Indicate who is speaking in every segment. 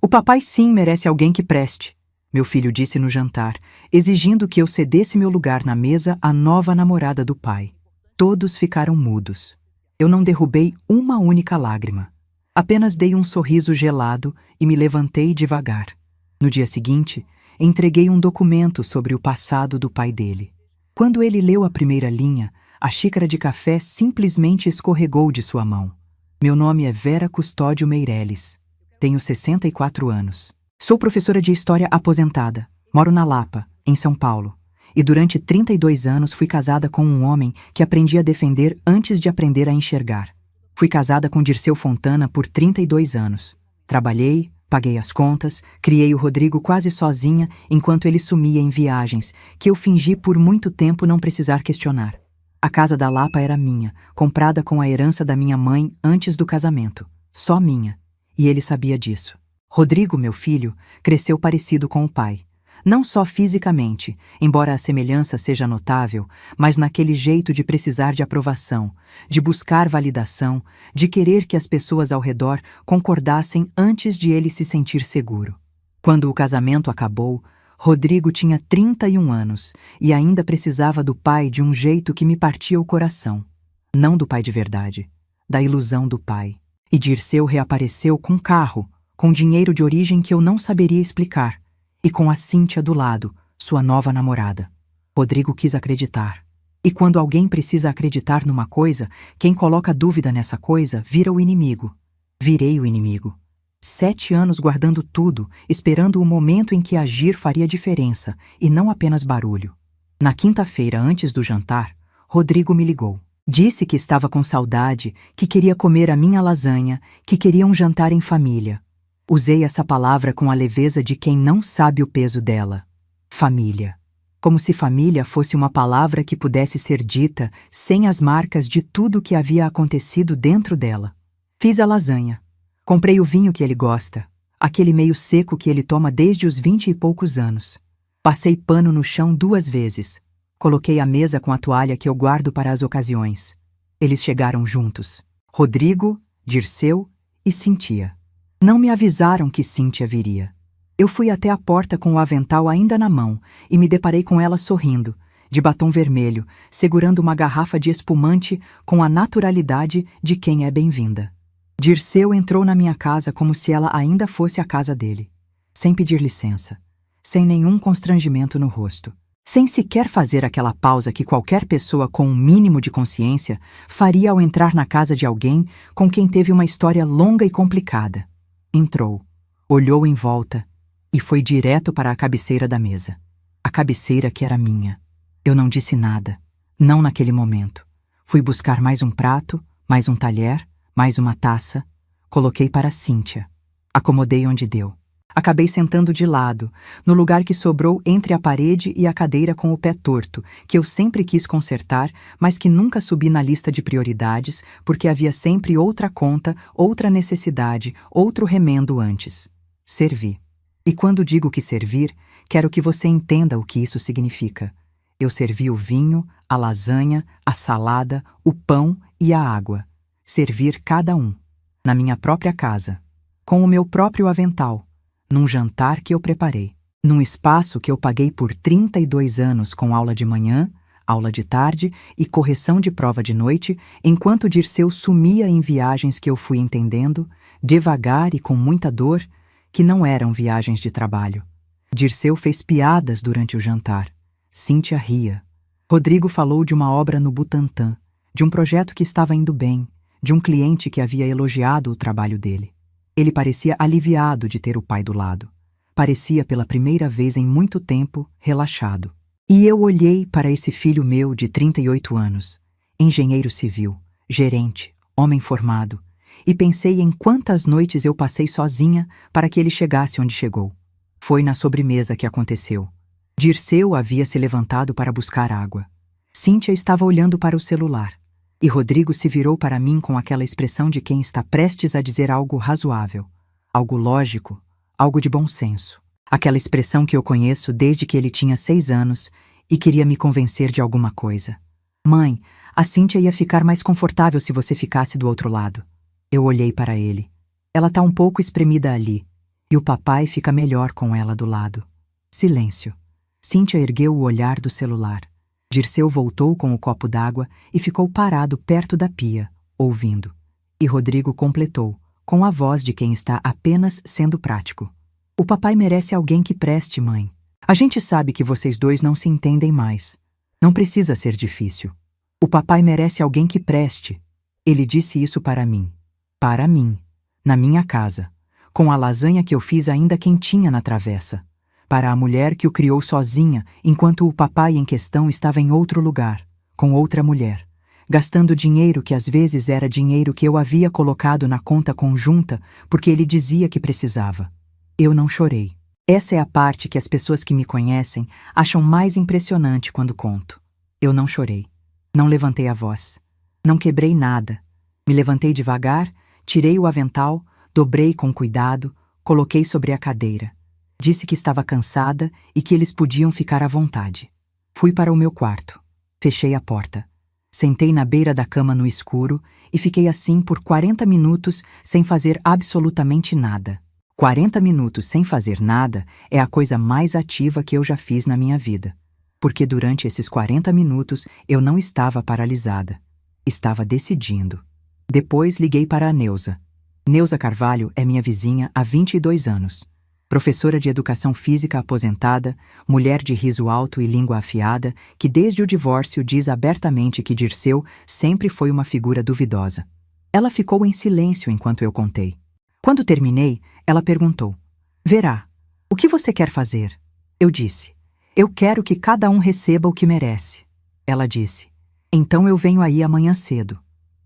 Speaker 1: O papai sim merece alguém que preste, meu filho disse no jantar, exigindo que eu cedesse meu lugar na mesa à nova namorada do pai. Todos ficaram mudos. Eu não derrubei uma única lágrima. Apenas dei um sorriso gelado e me levantei devagar. No dia seguinte, entreguei um documento sobre o passado do pai dele. Quando ele leu a primeira linha, a xícara de café simplesmente escorregou de sua mão. Meu nome é Vera Custódio Meireles. Tenho 64 anos. Sou professora de História aposentada. Moro na Lapa, em São Paulo. E durante 32 anos fui casada com um homem que aprendi a defender antes de aprender a enxergar. Fui casada com Dirceu Fontana por 32 anos. Trabalhei, paguei as contas, criei o Rodrigo quase sozinha enquanto ele sumia em viagens, que eu fingi por muito tempo não precisar questionar. A casa da Lapa era minha, comprada com a herança da minha mãe antes do casamento. Só minha. E ele sabia disso. Rodrigo, meu filho, cresceu parecido com o pai. Não só fisicamente, embora a semelhança seja notável, mas naquele jeito de precisar de aprovação, de buscar validação, de querer que as pessoas ao redor concordassem antes de ele se sentir seguro. Quando o casamento acabou, Rodrigo tinha 31 anos e ainda precisava do pai de um jeito que me partia o coração. Não do pai de verdade, da ilusão do pai. E Dirceu reapareceu com carro, com dinheiro de origem que eu não saberia explicar, e com a Cíntia do lado, sua nova namorada. Rodrigo quis acreditar. E quando alguém precisa acreditar numa coisa, quem coloca dúvida nessa coisa vira o inimigo. Virei o inimigo. 7 anos guardando tudo, esperando o momento em que agir faria diferença, e não apenas barulho. Na quinta-feira, antes do jantar, Rodrigo me ligou. Disse que estava com saudade, que queria comer a minha lasanha, que queria um jantar em família. Usei essa palavra com a leveza de quem não sabe o peso dela. Família. Como se família fosse uma palavra que pudesse ser dita sem as marcas de tudo o que havia acontecido dentro dela. Fiz a lasanha. Comprei o vinho que ele gosta, aquele meio seco que ele toma desde os 20 e poucos anos. Passei pano no chão 2 vezes. Coloquei a mesa com a toalha que eu guardo para as ocasiões. Eles chegaram juntos. Rodrigo, Dirceu e Cíntia. Não me avisaram que Cíntia viria. Eu fui até a porta com o avental ainda na mão e me deparei com ela sorrindo, de batom vermelho, segurando uma garrafa de espumante com a naturalidade de quem é bem-vinda. Dirceu entrou na minha casa como se ela ainda fosse a casa dele, sem pedir licença, sem nenhum constrangimento no rosto, sem sequer fazer aquela pausa que qualquer pessoa com um mínimo de consciência faria ao entrar na casa de alguém com quem teve uma história longa e complicada. Entrou, olhou em volta e foi direto para a cabeceira da mesa. A cabeceira que era minha. Eu não disse nada, não naquele momento. Fui buscar mais um prato, mais um talher, mais uma taça. Coloquei para Cíntia. Acomodei onde deu. Acabei sentando de lado, no lugar que sobrou entre a parede e a cadeira com o pé torto, que eu sempre quis consertar, mas que nunca subi na lista de prioridades, porque havia sempre outra conta, outra necessidade, outro remendo antes. Servi. E quando digo que servir, quero que você entenda o que isso significa. Eu servi o vinho, a lasanha, a salada, o pão e a água. Servir cada um. Na minha própria casa. Com o meu próprio avental. Num jantar que eu preparei. Num espaço que eu paguei por 32 anos com aula de manhã, aula de tarde e correção de prova de noite, enquanto Dirceu sumia em viagens que eu fui entendendo, devagar e com muita dor, que não eram viagens de trabalho. Dirceu fez piadas durante o jantar. Cíntia ria. Rodrigo falou de uma obra no Butantã, de um projeto que estava indo bem, de um cliente que havia elogiado o trabalho dele. Ele parecia aliviado de ter o pai do lado. Parecia, pela primeira vez em muito tempo, relaxado. E eu olhei para esse filho meu de 38 anos, engenheiro civil, gerente, homem formado, e pensei em quantas noites eu passei sozinha para que ele chegasse onde chegou. Foi na sobremesa que aconteceu. Dirceu havia se levantado para buscar água. Cíntia estava olhando para o celular. E Rodrigo se virou para mim com aquela expressão de quem está prestes a dizer algo razoável, algo lógico, algo de bom senso. Aquela expressão que eu conheço desde que ele tinha 6 anos e queria me convencer de alguma coisa. Mãe, a Cíntia ia ficar mais confortável se você ficasse do outro lado. Eu olhei para ele. Ela tá um pouco espremida ali. E o papai fica melhor com ela do lado. Silêncio. Cíntia ergueu o olhar do celular. Dirceu voltou com o copo d'água e ficou parado perto da pia, ouvindo. E Rodrigo completou, com a voz de quem está apenas sendo prático. O papai merece alguém que preste, mãe. A gente sabe que vocês dois não se entendem mais. Não precisa ser difícil. O papai merece alguém que preste. Ele disse isso para mim. Para mim. Na minha casa. Com a lasanha que eu fiz ainda quentinha na travessa. Para a mulher que o criou sozinha, enquanto o papai em questão estava em outro lugar, com outra mulher, gastando dinheiro que às vezes era dinheiro que eu havia colocado na conta conjunta porque ele dizia que precisava. Eu não chorei. Essa é a parte que as pessoas que me conhecem acham mais impressionante quando conto. Eu não chorei. Não levantei a voz. Não quebrei nada. Me levantei devagar, tirei o avental, dobrei com cuidado, coloquei sobre a cadeira. Disse que estava cansada e que eles podiam ficar à vontade. Fui para o meu quarto. Fechei a porta. Sentei na beira da cama no escuro e fiquei assim por 40 minutos sem fazer absolutamente nada. 40 minutos sem fazer nada é a coisa mais ativa que eu já fiz na minha vida. Porque durante esses 40 minutos eu não estava paralisada. Estava decidindo. Depois liguei para a Neuza. Neuza Carvalho é minha vizinha há 22 anos. Professora de educação física aposentada, mulher de riso alto e língua afiada, que desde o divórcio diz abertamente que Dirceu sempre foi uma figura duvidosa. Ela ficou em silêncio enquanto eu contei. Quando terminei, ela perguntou: Verá, o que você quer fazer? Eu disse: Eu quero que cada um receba o que merece. Ela disse: Então eu venho aí amanhã cedo.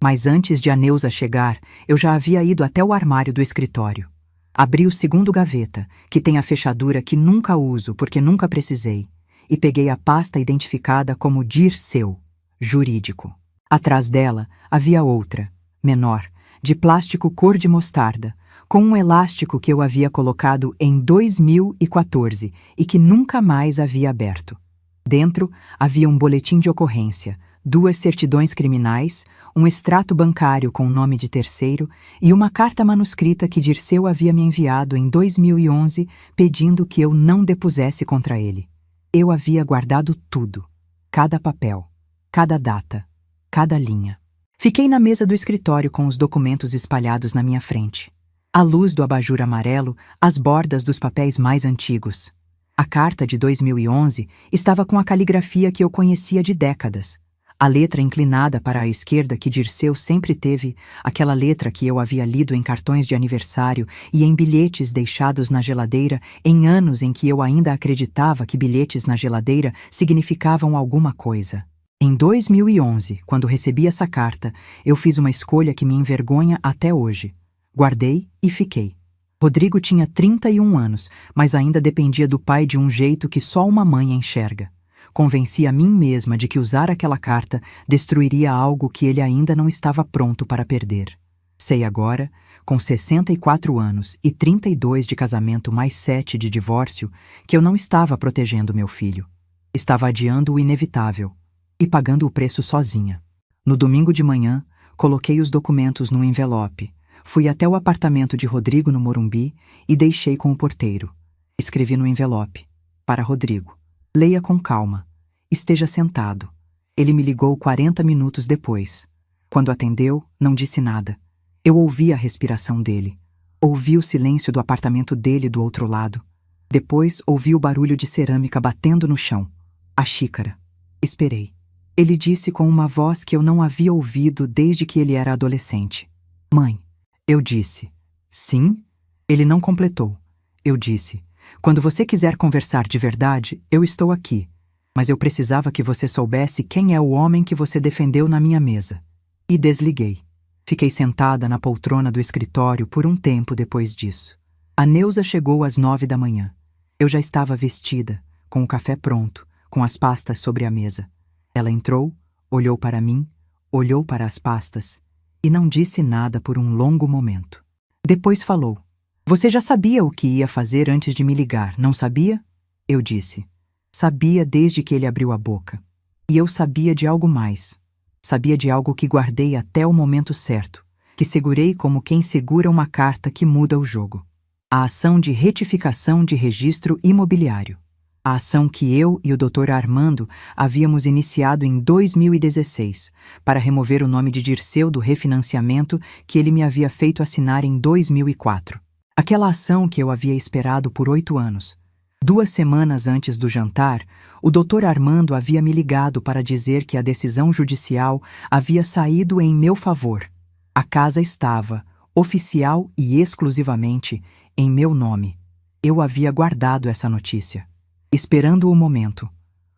Speaker 1: Mas antes de a Neuza chegar, eu já havia ido até o armário do escritório. Abri o segundo gaveta, que tem a fechadura que nunca uso porque nunca precisei, e peguei a pasta identificada como Dirceu, jurídico. Atrás dela havia outra, menor, de plástico cor de mostarda, com um elástico que eu havia colocado em 2014 e que nunca mais havia aberto. Dentro havia um boletim de ocorrência, 2 certidões criminais, um extrato bancário com nome de terceiro e uma carta manuscrita que Dirceu havia me enviado em 2011 pedindo que eu não depusesse contra ele. Eu havia guardado tudo, cada papel, cada data, cada linha. Fiquei na mesa do escritório com os documentos espalhados na minha frente. À luz do abajur amarelo, as bordas dos papéis mais antigos. A carta de 2011 estava com a caligrafia que eu conhecia de décadas. A letra inclinada para a esquerda que Dirceu sempre teve, aquela letra que eu havia lido em cartões de aniversário e em bilhetes deixados na geladeira em anos em que eu ainda acreditava que bilhetes na geladeira significavam alguma coisa. Em 2011, quando recebi essa carta, eu fiz uma escolha que me envergonha até hoje. Guardei e fiquei. Rodrigo tinha 31 anos, mas ainda dependia do pai de um jeito que só uma mãe enxerga. Convenci a mim mesma de que usar aquela carta destruiria algo que ele ainda não estava pronto para perder. Sei agora, com 64 anos e 32 de casamento mais 7 de divórcio, que eu não estava protegendo meu filho. Estava adiando o inevitável e pagando o preço sozinha. No domingo de manhã, coloquei os documentos num envelope, fui até o apartamento de Rodrigo no Morumbi e deixei com o porteiro. Escrevi no envelope: Para Rodrigo. Leia com calma. Esteja sentado. Ele me ligou 40 minutos depois. Quando atendeu, não disse nada. Eu ouvi a respiração dele. Ouvi o silêncio do apartamento dele do outro lado. Depois ouvi o barulho de cerâmica batendo no chão. A xícara. Esperei. Ele disse com uma voz que eu não havia ouvido desde que ele era adolescente: Mãe. Eu disse: Sim? Ele não completou. Eu disse: Quando você quiser conversar de verdade, eu estou aqui. Mas eu precisava que você soubesse quem é o homem que você defendeu na minha mesa. E desliguei. Fiquei sentada na poltrona do escritório por um tempo depois disso. A Neuza chegou às 9 da manhã. Eu já estava vestida, com o café pronto, com as pastas sobre a mesa. Ela entrou, olhou para mim, olhou para as pastas e não disse nada por um longo momento. Depois falou: Você já sabia o que ia fazer antes de me ligar, não sabia? Eu disse: Sabia desde que ele abriu a boca. E eu sabia de algo mais. Sabia de algo que guardei até o momento certo, que segurei como quem segura uma carta que muda o jogo. A ação de retificação de registro imobiliário. A ação que eu e o Dr. Armando havíamos iniciado em 2016 para remover o nome de Dirceu do refinanciamento que ele me havia feito assinar em 2004. Aquela ação que eu havia esperado por 8 anos. 2 semanas antes do jantar, o Dr. Armando havia me ligado para dizer que a decisão judicial havia saído em meu favor. A casa estava, oficial e exclusivamente, em meu nome. Eu havia guardado essa notícia, esperando o momento.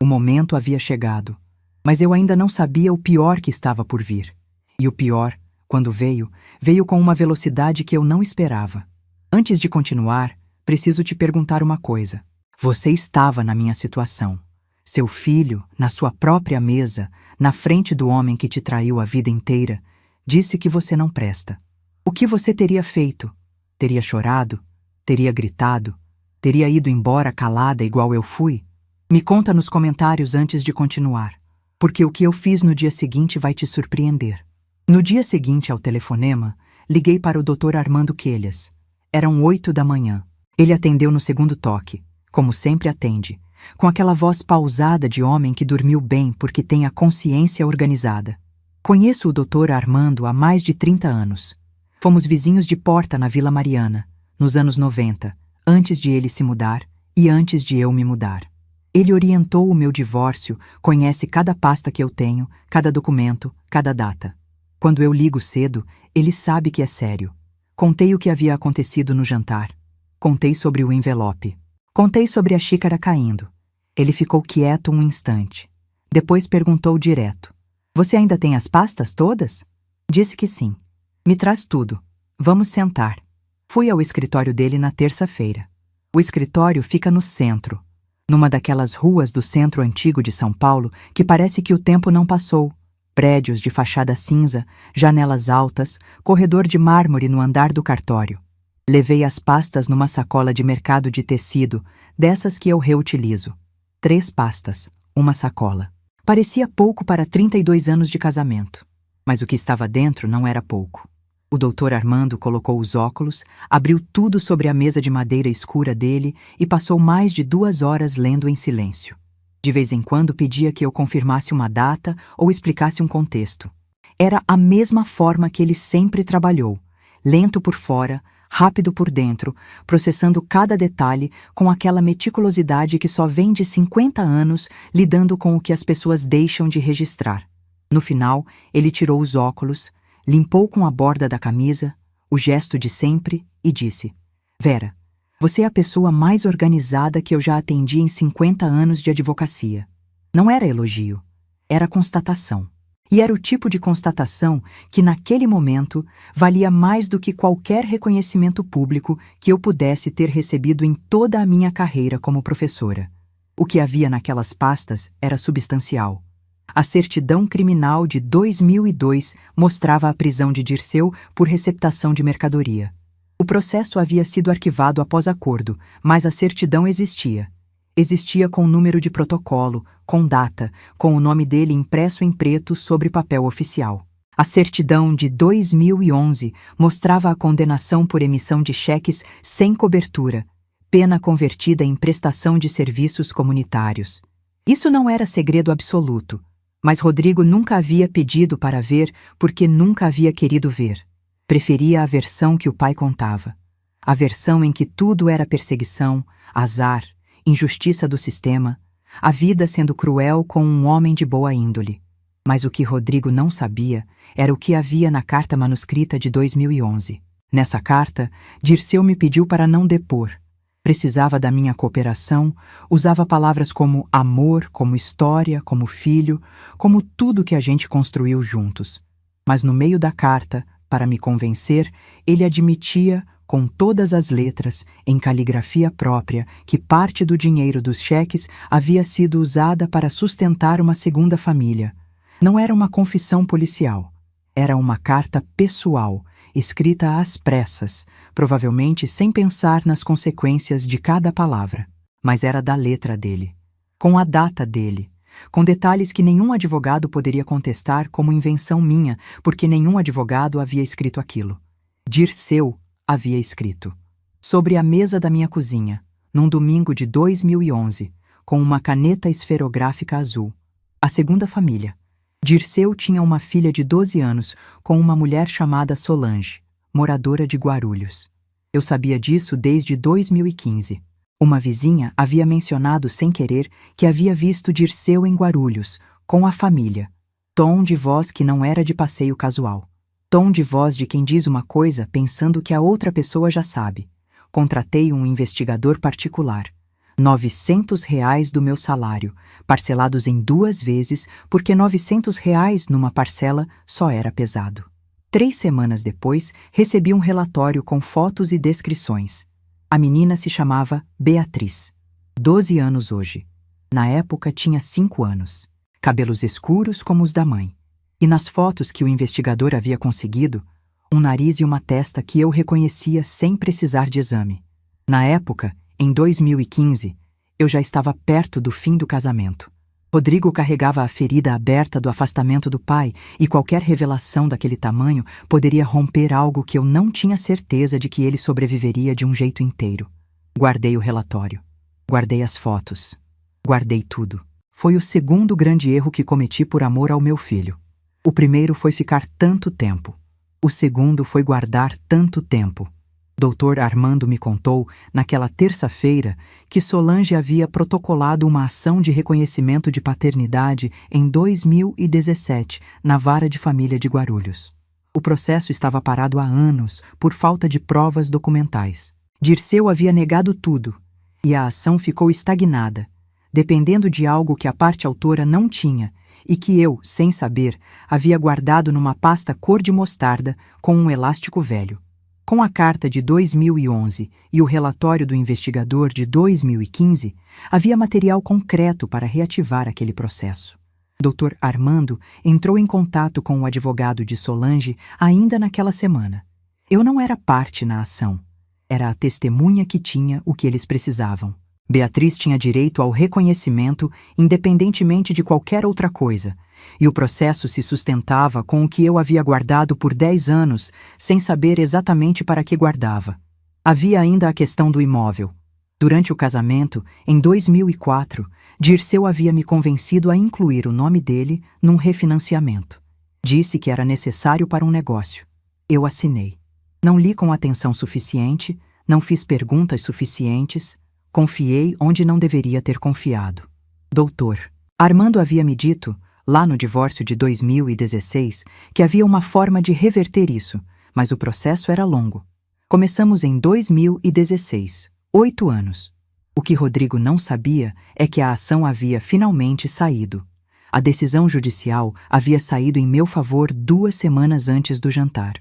Speaker 1: O momento havia chegado, mas eu ainda não sabia o pior que estava por vir. E o pior, quando veio, veio com uma velocidade que eu não esperava. Antes de continuar, preciso te perguntar uma coisa. Você estava na minha situação. Seu filho, na sua própria mesa, na frente do homem que te traiu a vida inteira, disse que você não presta. O que você teria feito? Teria chorado? Teria gritado? Teria ido embora calada igual eu fui? Me conta nos comentários antes de continuar, porque o que eu fiz no dia seguinte vai te surpreender. No dia seguinte ao telefonema, liguei para o Dr. Armando Quelhas. Eram 8 da manhã. Ele atendeu no segundo toque, como sempre atende, com aquela voz pausada de homem que dormiu bem porque tem a consciência organizada. Conheço o Dr. Armando há mais de 30 anos. Fomos vizinhos de porta na Vila Mariana, nos anos 90, antes de ele se mudar e antes de eu me mudar. Ele orientou o meu divórcio, conhece cada pasta que eu tenho, cada documento, cada data. Quando eu ligo cedo, ele sabe que é sério. Contei o que havia acontecido no jantar. Contei sobre o envelope. Contei sobre a xícara caindo. Ele ficou quieto um instante. Depois perguntou direto. Você ainda tem as pastas todas? Disse que sim. Me traz tudo. Vamos sentar. Fui ao escritório dele na terça-feira. O escritório fica no centro, numa daquelas ruas do centro antigo de São Paulo que parece que o tempo não passou. Prédios de fachada cinza, janelas altas, corredor de mármore no andar do cartório. Levei as pastas numa sacola de mercado de tecido, dessas que eu reutilizo. 3 pastas, uma sacola. Parecia pouco para 32 anos de casamento. Mas o que estava dentro não era pouco. O Dr. Armando colocou os óculos, abriu tudo sobre a mesa de madeira escura dele e passou mais de 2 horas lendo em silêncio. De vez em quando pedia que eu confirmasse uma data ou explicasse um contexto. Era a mesma forma que ele sempre trabalhou, lento por fora, rápido por dentro, processando cada detalhe com aquela meticulosidade que só vem de 50 anos lidando com o que as pessoas deixam de registrar. No final, ele tirou os óculos, limpou com a borda da camisa, o gesto de sempre, e disse: Vera, você é a pessoa mais organizada que eu já atendi em 50 anos de advocacia. Não era elogio, era constatação. E era o tipo de constatação que, naquele momento, valia mais do que qualquer reconhecimento público que eu pudesse ter recebido em toda a minha carreira como professora. O que havia naquelas pastas era substancial. A certidão criminal de 2002 mostrava a prisão de Dirceu por receptação de mercadoria. O processo havia sido arquivado após acordo, mas a certidão existia. Existia com número de protocolo, com data, com o nome dele impresso em preto sobre papel oficial. A certidão de 2011 mostrava a condenação por emissão de cheques sem cobertura, pena convertida em prestação de serviços comunitários. Isso não era segredo absoluto, mas Rodrigo nunca havia pedido para ver porque nunca havia querido ver. Preferia a versão que o pai contava. A versão em que tudo era perseguição, azar, injustiça do sistema, a vida sendo cruel com um homem de boa índole. Mas o que Rodrigo não sabia era o que havia na carta manuscrita de 2011. Nessa carta, Dirceu me pediu para não depor. Precisava da minha cooperação, usava palavras como amor, como história, como filho, como tudo que a gente construiu juntos. Mas no meio da carta, para me convencer, ele admitia, com todas as letras, em caligrafia própria, que parte do dinheiro dos cheques havia sido usada para sustentar uma segunda família. Não era uma confissão policial. Era uma carta pessoal, escrita às pressas, provavelmente sem pensar nas consequências de cada palavra. Mas era da letra dele, com a data dele, com detalhes que nenhum advogado poderia contestar como invenção minha, porque nenhum advogado havia escrito aquilo. Dirceu havia escrito. Sobre a mesa da minha cozinha, num domingo de 2011, com uma caneta esferográfica azul. A segunda família. Dirceu tinha uma filha de 12 anos com uma mulher chamada Solange, moradora de Guarulhos. Eu sabia disso desde 2015. Uma vizinha havia mencionado sem querer que havia visto Dirceu em Guarulhos, com a família. Tom de voz que não era de passeio casual. Tom de voz de quem diz uma coisa pensando que a outra pessoa já sabe. Contratei um investigador particular. R$ 900 do meu salário, parcelados em 2 vezes, porque R$ 900 numa parcela só era pesado. 3 semanas depois, recebi um relatório com fotos e descrições. A menina se chamava Beatriz. 12 anos hoje. Na época tinha 5 anos. Cabelos escuros como os da mãe. E nas fotos que o investigador havia conseguido, um nariz e uma testa que eu reconhecia sem precisar de exame. Na época, em 2015, eu já estava perto do fim do casamento. Rodrigo carregava a ferida aberta do afastamento do pai e qualquer revelação daquele tamanho poderia romper algo que eu não tinha certeza de que ele sobreviveria de um jeito inteiro. Guardei o relatório. Guardei as fotos. Guardei tudo. Foi o segundo grande erro que cometi por amor ao meu filho. O primeiro foi ficar tanto tempo. O segundo foi guardar tanto tempo. Dr. Armando me contou, naquela terça-feira, que Solange havia protocolado uma ação de reconhecimento de paternidade em 2017, na Vara de Família de Guarulhos. O processo estava parado há anos, por falta de provas documentais. Dirceu havia negado tudo, e a ação ficou estagnada, dependendo de algo que a parte autora não tinha, e que eu, sem saber, havia guardado numa pasta cor de mostarda com um elástico velho. Com a carta de 2011 e o relatório do investigador de 2015, havia material concreto para reativar aquele processo. Dr. Armando entrou em contato com o advogado de Solange ainda naquela semana. Eu não era parte na ação. Era a testemunha que tinha o que eles precisavam. Beatriz tinha direito ao reconhecimento independentemente de qualquer outra coisa, e o processo se sustentava com o que eu havia guardado por 10 anos, sem saber exatamente para que guardava. Havia ainda a questão do imóvel. Durante o casamento, em 2004, Dirceu havia me convencido a incluir o nome dele num refinanciamento. Disse que era necessário para um negócio. Eu assinei. Não li com atenção suficiente, não fiz perguntas suficientes, confiei onde não deveria ter confiado. Doutor, Armando havia me dito, lá no divórcio de 2016, que havia uma forma de reverter isso, mas o processo era longo. Começamos em 2016, 8 anos. O que Rodrigo não sabia é que a ação havia finalmente saído. A decisão judicial havia saído em meu favor 2 semanas antes do jantar.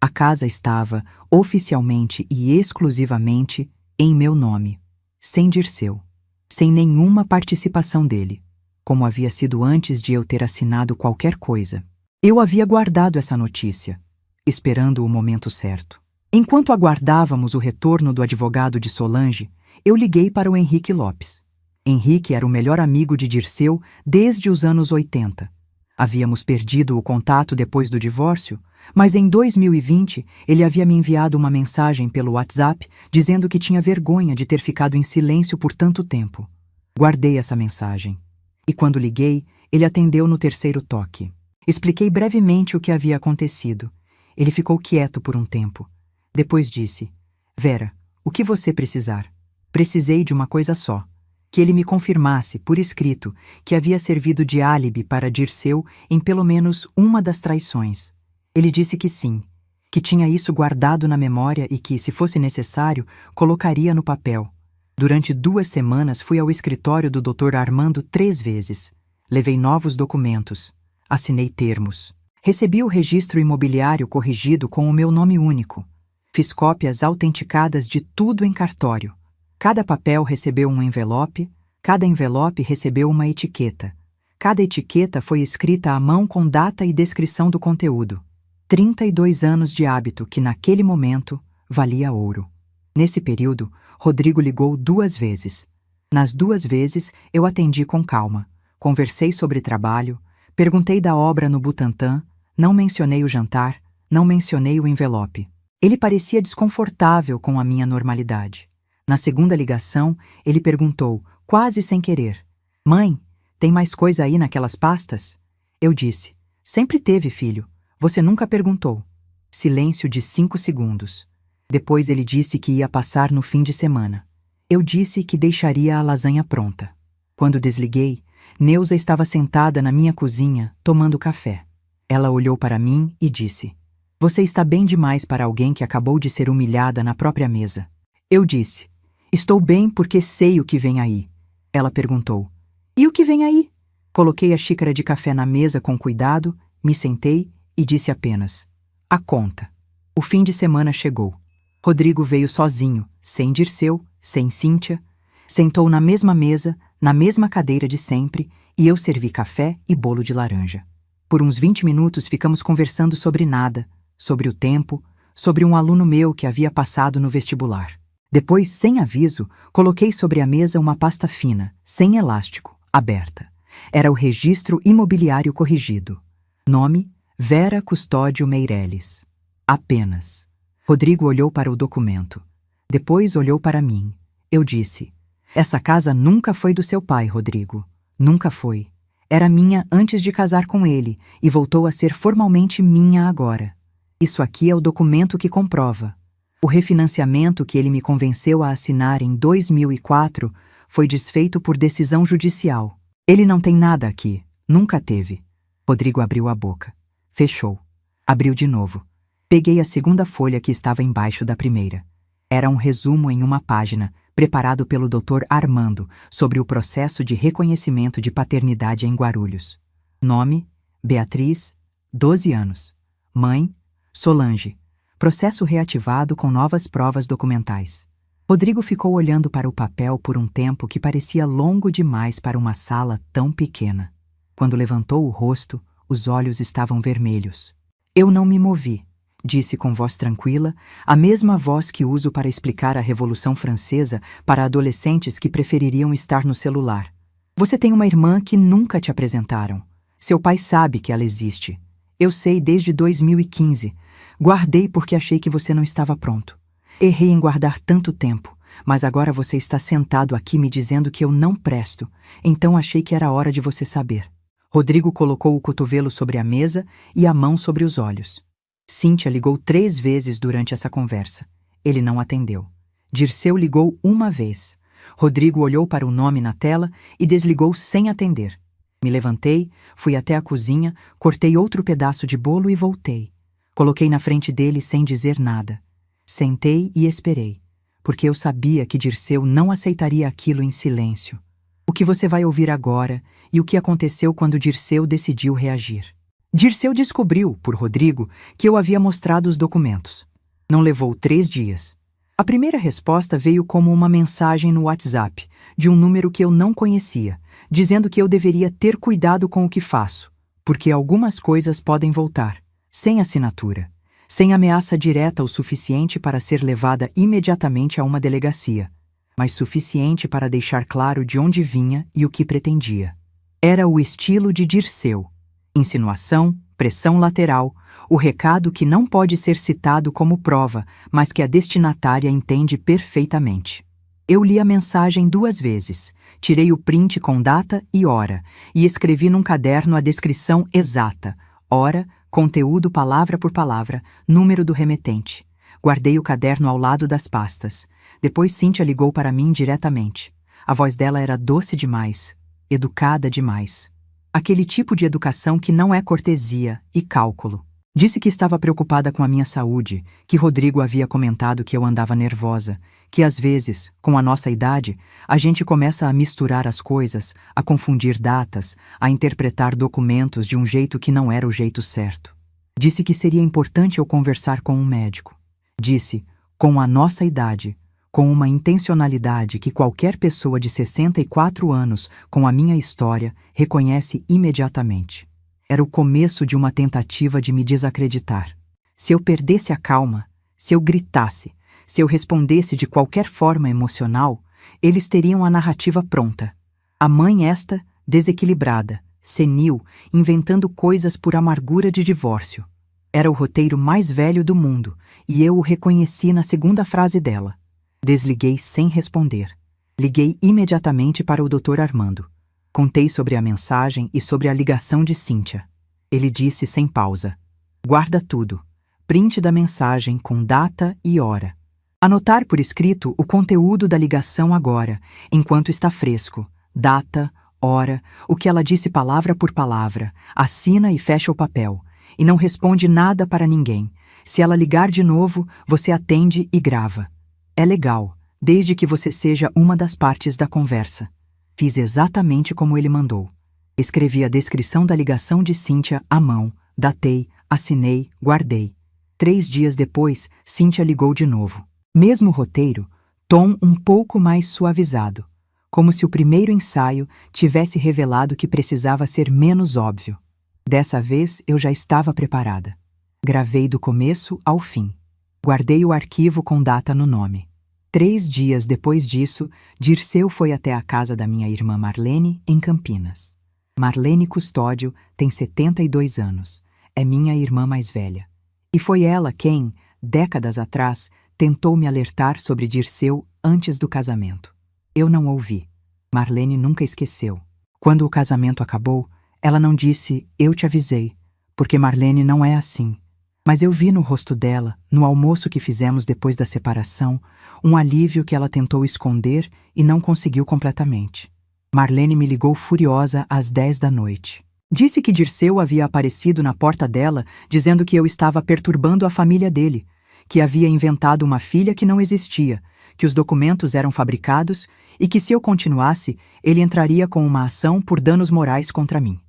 Speaker 1: A casa estava, oficialmente e exclusivamente, em meu nome. Sem Dirceu, sem nenhuma participação dele, como havia sido antes de eu ter assinado qualquer coisa. Eu havia guardado essa notícia, esperando o momento certo. Enquanto aguardávamos o retorno do advogado de Solange, eu liguei para o Henrique Lopes. Henrique era o melhor amigo de Dirceu desde os anos 80. Havíamos perdido o contato depois do divórcio, mas em 2020 ele havia me enviado uma mensagem pelo WhatsApp dizendo que tinha vergonha de ter ficado em silêncio por tanto tempo. Guardei essa mensagem. E quando liguei, ele atendeu no 3º toque. Expliquei brevemente o que havia acontecido. Ele ficou quieto por um tempo. Depois disse: Vera, o que você precisar? Precisei de uma coisa só. Que ele me confirmasse, por escrito, que havia servido de álibi para Dirceu em pelo menos uma das traições. Ele disse que sim, que tinha isso guardado na memória e que, se fosse necessário, colocaria no papel. Durante 2 semanas fui ao escritório do Dr. Armando 3 vezes. Levei novos documentos. Assinei termos. Recebi o registro imobiliário corrigido com o meu nome único. Fiz cópias autenticadas de tudo em cartório. Cada papel recebeu um envelope, cada envelope recebeu uma etiqueta. Cada etiqueta foi escrita à mão com data e descrição do conteúdo. 32 anos de hábito que, naquele momento, valia ouro. Nesse período, Rodrigo ligou 2 vezes. Nas 2 vezes, eu atendi com calma. Conversei sobre trabalho, perguntei da obra no Butantã, não mencionei o jantar, não mencionei o envelope. Ele parecia desconfortável com a minha normalidade. Na segunda ligação, ele perguntou, quase sem querer: Mãe, tem mais coisa aí naquelas pastas? Eu disse: Sempre teve, filho. Você nunca perguntou. Silêncio de 5 segundos. Depois ele disse que ia passar no fim de semana. Eu disse que deixaria a lasanha pronta. Quando desliguei, Neuza estava sentada na minha cozinha, tomando café. Ela olhou para mim e disse: Você está bem demais para alguém que acabou de ser humilhada na própria mesa. Eu disse: Estou bem porque sei o que vem aí. Ela perguntou: E o que vem aí? Coloquei a xícara de café na mesa com cuidado, me sentei e disse apenas: A conta. O fim de semana chegou. Rodrigo veio sozinho, sem Dirceu, sem Cíntia. Sentou na mesma mesa, na mesma cadeira de sempre, e eu servi café e bolo de laranja. Por uns 20 minutos ficamos conversando sobre nada, sobre o tempo, sobre um aluno meu que havia passado no vestibular. Depois, sem aviso, coloquei sobre a mesa uma pasta fina, sem elástico, aberta. Era o registro imobiliário corrigido. Nome: Vera Custódio Meireles. Apenas. Rodrigo olhou para o documento. Depois olhou para mim. Eu disse: Essa casa nunca foi do seu pai, Rodrigo. Nunca foi. Era minha antes de casar com ele e voltou a ser formalmente minha agora. Isso aqui é o documento que comprova. O refinanciamento que ele me convenceu a assinar em 2004 foi desfeito por decisão judicial. Ele não tem nada aqui. Nunca teve. Rodrigo abriu a boca. Fechou. Abriu de novo. Peguei a segunda folha que estava embaixo da primeira. Era um resumo em uma página, preparado pelo Dr. Armando, sobre o processo de reconhecimento de paternidade em Guarulhos. Nome: Beatriz, 12 anos. Mãe: Solange. Processo reativado com novas provas documentais. Rodrigo ficou olhando para o papel por um tempo que parecia longo demais para uma sala tão pequena. Quando levantou o rosto, os olhos estavam vermelhos. Eu não me movi. Disse com voz tranquila, a mesma voz que uso para explicar a Revolução Francesa para adolescentes que prefeririam estar no celular. Você tem uma irmã que nunca te apresentaram. Seu pai sabe que ela existe. Eu sei desde 2015. Guardei porque achei que você não estava pronto. Errei em guardar tanto tempo, mas agora você está sentado aqui me dizendo que eu não presto, então achei que era hora de você saber. Rodrigo colocou o cotovelo sobre a mesa e a mão sobre os olhos. Cíntia ligou 3 vezes durante essa conversa. Ele não atendeu. Dirceu ligou uma vez. Rodrigo olhou para o nome na tela e desligou sem atender. Me levantei, fui até a cozinha, cortei outro pedaço de bolo e voltei. Coloquei na frente dele sem dizer nada. Sentei e esperei, porque eu sabia que Dirceu não aceitaria aquilo em silêncio. O que você vai ouvir agora e o que aconteceu quando Dirceu decidiu reagir. Dirceu descobriu, por Rodrigo, que eu havia mostrado os documentos. Não levou 3 dias. A primeira resposta veio como uma mensagem no WhatsApp, de um número que eu não conhecia, dizendo que eu deveria ter cuidado com o que faço, porque algumas coisas podem voltar, sem assinatura, sem ameaça direta o suficiente para ser levada imediatamente a uma delegacia, mas suficiente para deixar claro de onde vinha e o que pretendia. Era o estilo de Dirceu. Insinuação, pressão lateral, o recado que não pode ser citado como prova, mas que a destinatária entende perfeitamente. Eu li a mensagem 2 vezes, tirei o print com data e hora, e escrevi num caderno a descrição exata, hora, conteúdo palavra por palavra, número do remetente. Guardei o caderno ao lado das pastas. Depois Cíntia ligou para mim diretamente. A voz dela era doce demais, educada demais. Aquele tipo de educação que não é cortesia e cálculo. Disse que estava preocupada com a minha saúde, que Rodrigo havia comentado que eu andava nervosa, que às vezes, com a nossa idade, a gente começa a misturar as coisas, a confundir datas, a interpretar documentos de um jeito que não era o jeito certo. Disse que seria importante eu conversar com um médico. Disse, com a nossa idade, com uma intencionalidade que qualquer pessoa de 64 anos com a minha história reconhece imediatamente. Era o começo de uma tentativa de me desacreditar. Se eu perdesse a calma, se eu gritasse, se eu respondesse de qualquer forma emocional, eles teriam a narrativa pronta. A mãe esta, desequilibrada, senil, inventando coisas por amargura de divórcio. Era o roteiro mais velho do mundo, e eu o reconheci na segunda frase dela. Desliguei sem responder. Liguei imediatamente para o Dr. Armando. Contei sobre a mensagem e sobre a ligação de Cíntia. Ele disse sem pausa: guarda tudo. Print da mensagem com data e hora. Anotar por escrito o conteúdo da ligação agora, enquanto está fresco. Data, hora, o que ela disse palavra por palavra. Assina e fecha o papel. E não responde nada para ninguém. Se ela ligar de novo, você atende e grava. É legal, desde que você seja uma das partes da conversa. Fiz exatamente como ele mandou. Escrevi a descrição da ligação de Cíntia à mão, datei, assinei, guardei. 3 dias depois, Cíntia ligou de novo. Mesmo roteiro, tom um pouco mais suavizado, como se o primeiro ensaio tivesse revelado que precisava ser menos óbvio. Dessa vez eu já estava preparada. Gravei do começo ao fim. Guardei o arquivo com data no nome. 3 dias depois disso, Dirceu foi até a casa da minha irmã Marlene, em Campinas. Marlene Custódio tem 72 anos. É minha irmã mais velha. E foi ela quem, décadas atrás, tentou me alertar sobre Dirceu antes do casamento. Eu não ouvi. Marlene nunca esqueceu. Quando o casamento acabou, ela não disse, eu te avisei, porque Marlene não é assim. Mas eu vi no rosto dela, no almoço que fizemos depois da separação, um alívio que ela tentou esconder e não conseguiu completamente. Marlene me ligou furiosa às 10 da noite. Disse que Dirceu havia aparecido na porta dela, dizendo que eu estava perturbando a família dele, que havia inventado uma filha que não existia, que os documentos eram fabricados e que se eu continuasse, ele entraria com uma ação por danos morais contra mim.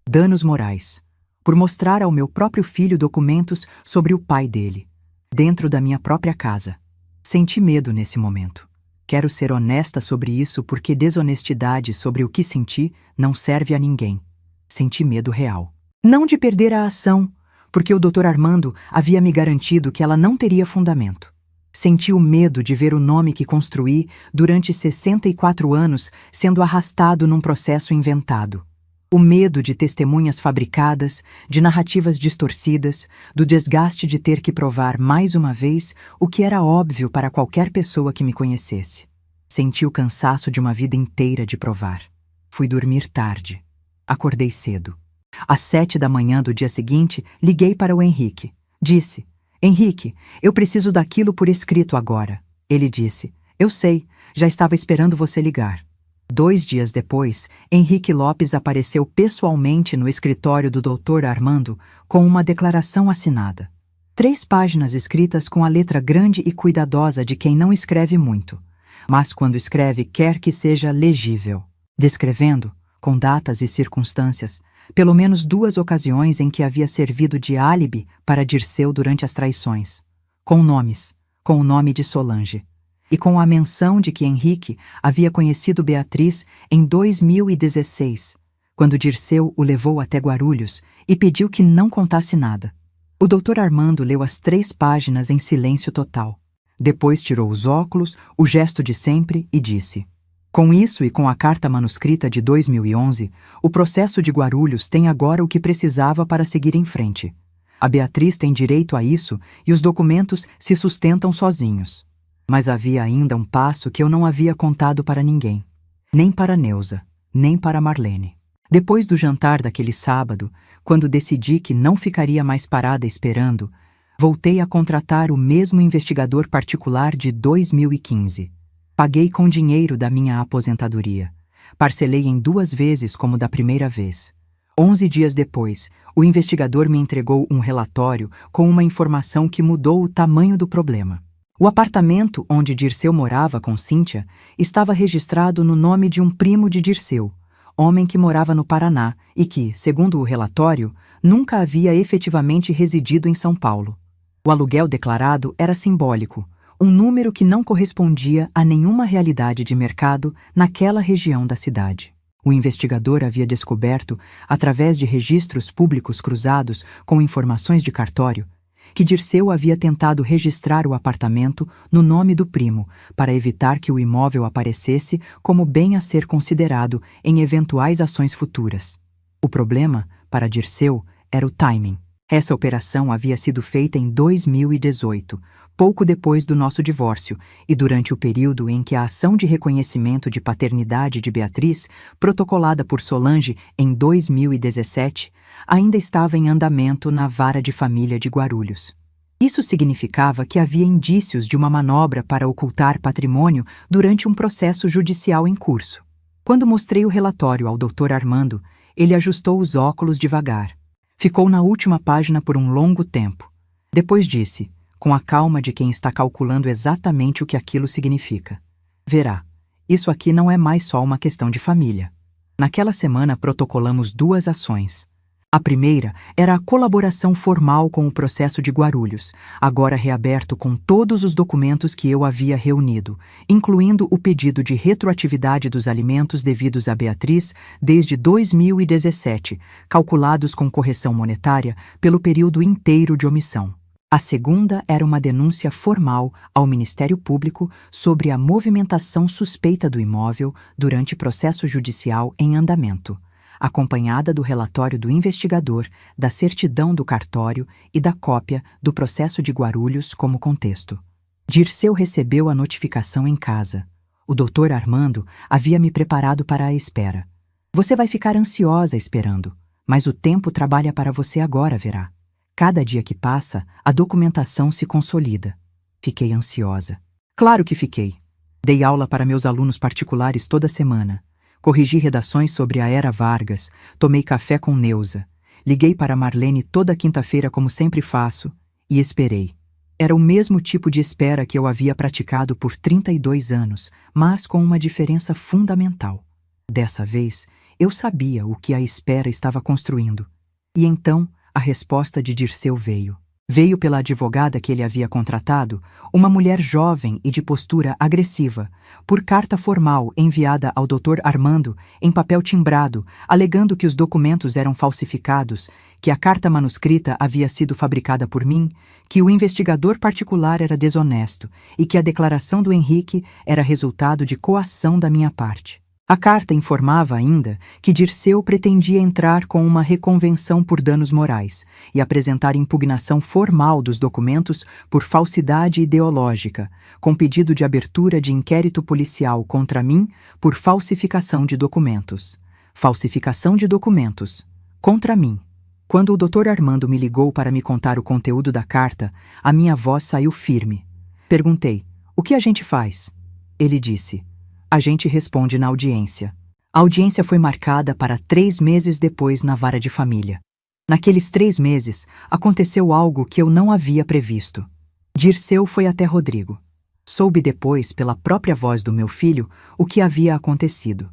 Speaker 1: Danos morais. Por mostrar ao meu próprio filho documentos sobre o pai dele, dentro da minha própria casa. Senti medo nesse momento. Quero ser honesta sobre isso porque desonestidade sobre o que senti não serve a ninguém. Senti medo real. Não de perder a ação, porque o Dr. Armando havia me garantido que ela não teria fundamento. Senti o medo de ver o nome que construí durante 64 anos sendo arrastado num processo inventado. O medo de testemunhas fabricadas, de narrativas distorcidas, do desgaste de ter que provar mais uma vez o que era óbvio para qualquer pessoa que me conhecesse. Senti o cansaço de uma vida inteira de provar. Fui dormir tarde. Acordei cedo. Às 7 da manhã do dia seguinte, liguei para o Henrique. Disse, Henrique, eu preciso daquilo por escrito agora. Ele disse, eu sei, já estava esperando você ligar. 2 dias depois, Henrique Lopes apareceu pessoalmente no escritório do Dr. Armando com uma declaração assinada. 3 páginas escritas com a letra grande e cuidadosa de quem não escreve muito, mas quando escreve quer que seja legível. Descrevendo, com datas e circunstâncias, pelo menos 2 ocasiões em que havia servido de álibi para Dirceu durante as traições. Com nomes, com o nome de Solange. E com a menção de que Henrique havia conhecido Beatriz em 2016, quando Dirceu o levou até Guarulhos e pediu que não contasse nada. O Dr. Armando leu as 3 páginas em silêncio total. Depois tirou os óculos, o gesto de sempre, e disse: com isso e com a carta manuscrita de 2011, o processo de Guarulhos tem agora o que precisava para seguir em frente. A Beatriz tem direito a isso e os documentos se sustentam sozinhos. Mas havia ainda um passo que eu não havia contado para ninguém. Nem para Neuza, nem para Marlene. Depois do jantar daquele sábado, quando decidi que não ficaria mais parada esperando, voltei a contratar o mesmo investigador particular de 2015. Paguei com dinheiro da minha aposentadoria. Parcelei em 2 vezes como da primeira vez. 11 dias depois, o investigador me entregou um relatório com uma informação que mudou o tamanho do problema. O apartamento onde Dirceu morava com Cíntia estava registrado no nome de um primo de Dirceu, homem que morava no Paraná e que, segundo o relatório, nunca havia efetivamente residido em São Paulo. O aluguel declarado era simbólico, um número que não correspondia a nenhuma realidade de mercado naquela região da cidade. O investigador havia descoberto, através de registros públicos cruzados com informações de cartório, que Dirceu havia tentado registrar o apartamento no nome do primo para evitar que o imóvel aparecesse como bem a ser considerado em eventuais ações futuras. O problema, para Dirceu, era o timing. Essa operação havia sido feita em 2018, pouco depois do nosso divórcio e durante o período em que a ação de reconhecimento de paternidade de Beatriz, protocolada por Solange em 2017, ainda estava em andamento na Vara de Família de Guarulhos. Isso significava que havia indícios de uma manobra para ocultar patrimônio durante um processo judicial em curso. Quando mostrei o relatório ao Dr. Armando, ele ajustou os óculos devagar. Ficou na última página por um longo tempo. Depois disse, com a calma de quem está calculando exatamente o que aquilo significa: verá, isso aqui não é mais só uma questão de família. Naquela semana protocolamos 2 ações. A primeira era a colaboração formal com o processo de Guarulhos, agora reaberto com todos os documentos que eu havia reunido, incluindo o pedido de retroatividade dos alimentos devidos a Beatriz desde 2017, calculados com correção monetária pelo período inteiro de omissão. A segunda era uma denúncia formal ao Ministério Público sobre a movimentação suspeita do imóvel durante processo judicial em andamento, acompanhada do relatório do investigador, da certidão do cartório e da cópia do processo de Guarulhos como contexto. Dirceu recebeu a notificação em casa. O Dr. Armando havia me preparado para a espera. Você vai ficar ansiosa esperando, mas o tempo trabalha para você agora, verá. Cada dia que passa, a documentação se consolida. Fiquei ansiosa. Claro que fiquei. Dei aula para meus alunos particulares toda semana. Corrigi redações sobre a Era Vargas, tomei café com Neuza, liguei para Marlene toda quinta-feira como sempre faço e esperei. Era o mesmo tipo de espera que eu havia praticado por 32 anos, mas com uma diferença fundamental. Dessa vez, eu sabia o que a espera estava construindo. E então, a resposta de Dirceu veio. Veio pela advogada que ele havia contratado, uma mulher jovem e de postura agressiva, por carta formal enviada ao Dr. Armando em papel timbrado, alegando que os documentos eram falsificados, que a carta manuscrita havia sido fabricada por mim, que o investigador particular era desonesto e que a declaração do Henrique era resultado de coação da minha parte. A carta informava ainda que Dirceu pretendia entrar com uma reconvenção por danos morais e apresentar impugnação formal dos documentos por falsidade ideológica, com pedido de abertura de inquérito policial contra mim por falsificação de documentos. Falsificação de documentos. Contra mim. Quando o Dr. Armando me ligou para me contar o conteúdo da carta, a minha voz saiu firme. Perguntei, o que a gente faz? Ele disse, a gente responde na audiência. A audiência foi marcada para 3 meses depois na Vara de Família. Naqueles 3 meses, aconteceu algo que eu não havia previsto. Dirceu foi até Rodrigo. Soube depois, pela própria voz do meu filho, o que havia acontecido.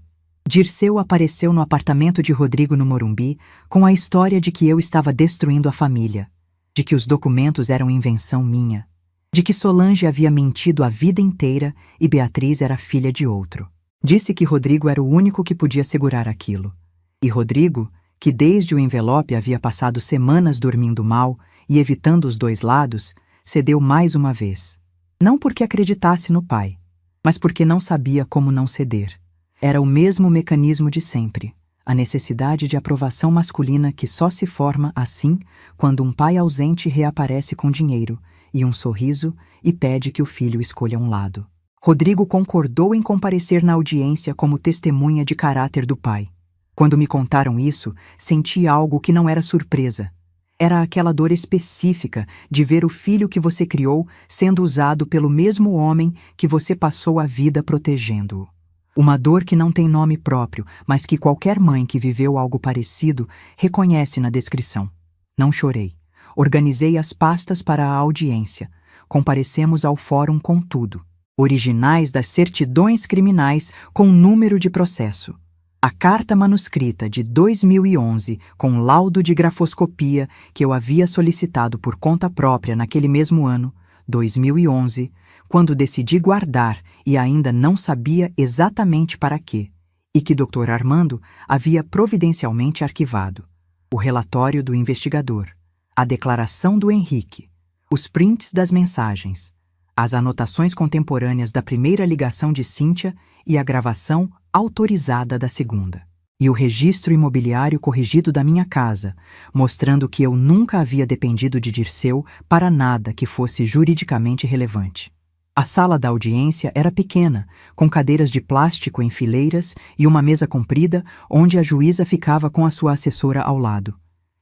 Speaker 1: Dirceu apareceu no apartamento de Rodrigo no Morumbi com a história de que eu estava destruindo a família, de que os documentos eram invenção minha, de que Solange havia mentido a vida inteira e Beatriz era filha de outro. Disse que Rodrigo era o único que podia segurar aquilo. E Rodrigo, que desde o envelope havia passado semanas dormindo mal e evitando os 2 lados, cedeu mais uma vez. Não porque acreditasse no pai, mas porque não sabia como não ceder. Era o mesmo mecanismo de sempre, a necessidade de aprovação masculina que só se forma assim quando um pai ausente reaparece com dinheiro e um sorriso e pede que o filho escolha um lado. Rodrigo concordou em comparecer na audiência como testemunha de caráter do pai. Quando me contaram isso, senti algo que não era surpresa. Era aquela dor específica de ver o filho que você criou sendo usado pelo mesmo homem que você passou a vida protegendo-o. Uma dor que não tem nome próprio, mas que qualquer mãe que viveu algo parecido reconhece na descrição. Não chorei. Organizei as pastas para a audiência. Comparecemos ao fórum com tudo. Originais das certidões criminais com número de processo. A carta manuscrita de 2011 com laudo de grafoscopia que eu havia solicitado por conta própria naquele mesmo ano, 2011, quando decidi guardar e ainda não sabia exatamente para quê, e que Dr. Armando havia providencialmente arquivado. O relatório do investigador. A declaração do Henrique, os prints das mensagens, as anotações contemporâneas da primeira ligação de Cíntia e a gravação autorizada da segunda. e o registro imobiliário corrigido da minha casa, mostrando que eu nunca havia dependido de Dirceu para nada que fosse juridicamente relevante. A sala da audiência era pequena, com cadeiras de plástico em fileiras e uma mesa comprida onde a juíza ficava com a sua assessora ao lado.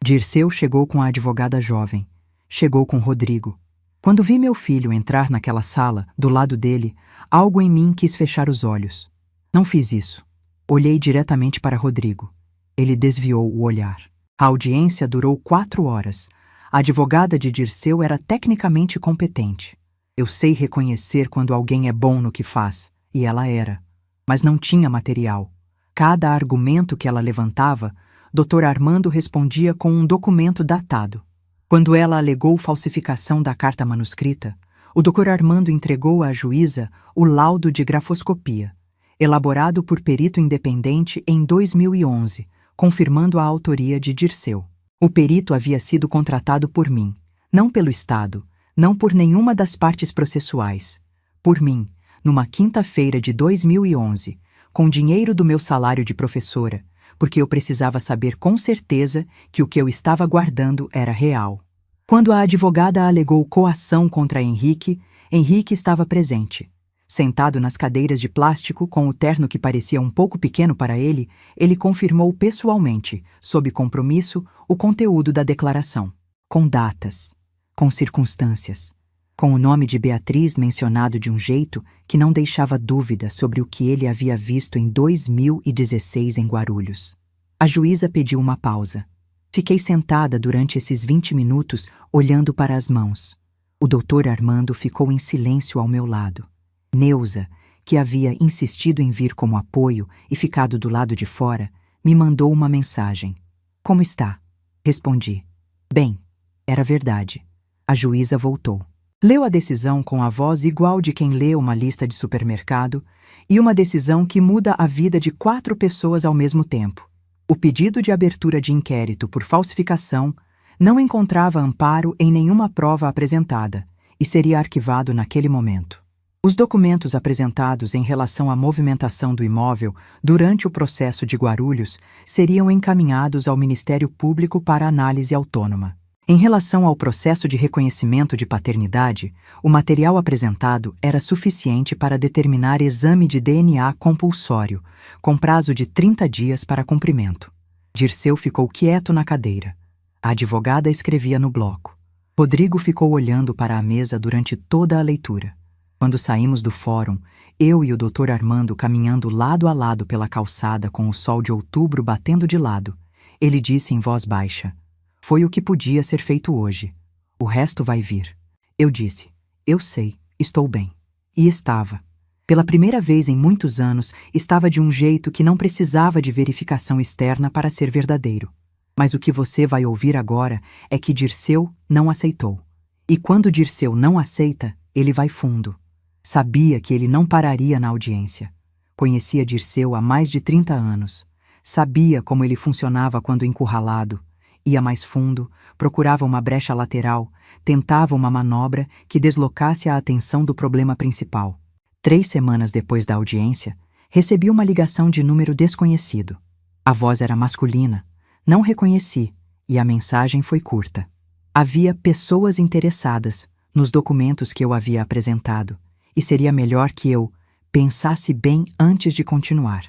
Speaker 1: Dirceu chegou com a advogada jovem. Chegou com Rodrigo. Quando vi meu filho entrar naquela sala, do lado dele, algo em mim quis fechar os olhos. Não fiz isso. Olhei diretamente para Rodrigo. Ele desviou o olhar. A audiência durou 4 horas. A advogada de Dirceu era tecnicamente competente. Eu sei reconhecer quando alguém é bom no que faz, e ela era. Mas não tinha material. Cada argumento que ela levantava, Dr. Armando respondia com um documento datado. Quando ela alegou falsificação da carta manuscrita, o Dr. Armando entregou à juíza o laudo de grafoscopia, elaborado por perito independente em 2011, confirmando a autoria de Dirceu. O perito havia sido contratado por mim, não pelo Estado, não por nenhuma das partes processuais. Por mim, numa quinta-feira de 2011, com dinheiro do meu salário de professora, porque eu precisava saber com certeza que o que eu estava guardando era real. Quando a advogada alegou coação contra Henrique, Henrique estava presente. Sentado nas cadeiras de plástico, com o terno que parecia um pouco pequeno para ele, ele confirmou pessoalmente, sob compromisso, o conteúdo da declaração. Com datas, com circunstâncias, com o nome de Beatriz mencionado de um jeito que não deixava dúvida sobre o que ele havia visto em 2016 em Guarulhos. A juíza pediu uma pausa. Fiquei sentada durante esses 20 minutos olhando para as mãos. O Dr. Armando ficou em silêncio ao meu lado. Neuza, que havia insistido em vir como apoio e ficado do lado de fora, me mandou uma mensagem. Como está? Respondi. Bem, era verdade. A juíza voltou. Leu a decisão com a voz igual de quem lê uma lista de supermercado e uma decisão que muda a vida de 4 pessoas ao mesmo tempo. O pedido de abertura de inquérito por falsificação não encontrava amparo em nenhuma prova apresentada e seria arquivado naquele momento. Os documentos apresentados em relação à movimentação do imóvel durante o processo de Guarulhos seriam encaminhados ao Ministério Público para análise autônoma. Em relação ao processo de reconhecimento de paternidade, o material apresentado era suficiente para determinar exame de DNA compulsório, com prazo de 30 dias para cumprimento. Dirceu ficou quieto na cadeira. A advogada escrevia no bloco. Rodrigo ficou olhando para a mesa durante toda a leitura. Quando saímos do fórum, eu e o Dr. Armando caminhando lado a lado pela calçada com o sol de outubro batendo de lado, ele disse em voz baixa: "Foi o que podia ser feito hoje. O resto vai vir." Eu disse: "Eu sei, estou bem." E estava. Pela primeira vez em muitos anos, estava de um jeito que não precisava de verificação externa para ser verdadeiro. Mas o que você vai ouvir agora é que Dirceu não aceitou. E quando Dirceu não aceita, ele vai fundo. Sabia que ele não pararia na audiência. Conhecia Dirceu há mais de 30 anos. Sabia como ele funcionava quando encurralado. Ia mais fundo, procurava uma brecha lateral, tentava uma manobra que deslocasse a atenção do problema principal. 3 semanas depois da audiência, recebi uma ligação de número desconhecido. A voz era masculina. Não reconheci, e a mensagem foi curta. Havia pessoas interessadas nos documentos que eu havia apresentado, e seria melhor que eu pensasse bem antes de continuar.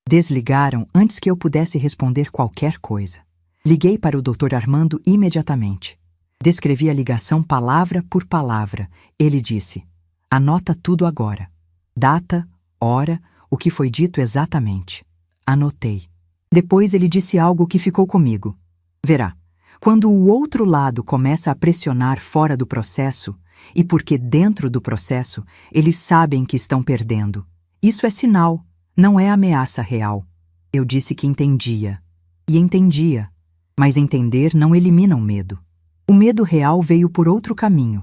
Speaker 1: Desligaram antes que eu pudesse responder qualquer coisa. Liguei para o Dr. Armando imediatamente. Descrevi a ligação palavra por palavra. Ele disse: "Anota tudo agora. Data, hora, o que foi dito exatamente." Anotei. Depois ele disse algo que ficou comigo. "Verá, quando o outro lado começa a pressionar fora do processo, e porque dentro do processo eles sabem que estão perdendo, isso é sinal, não é ameaça real." Eu disse que entendia. E entendia. Mas entender não elimina o medo. O medo real veio por outro caminho.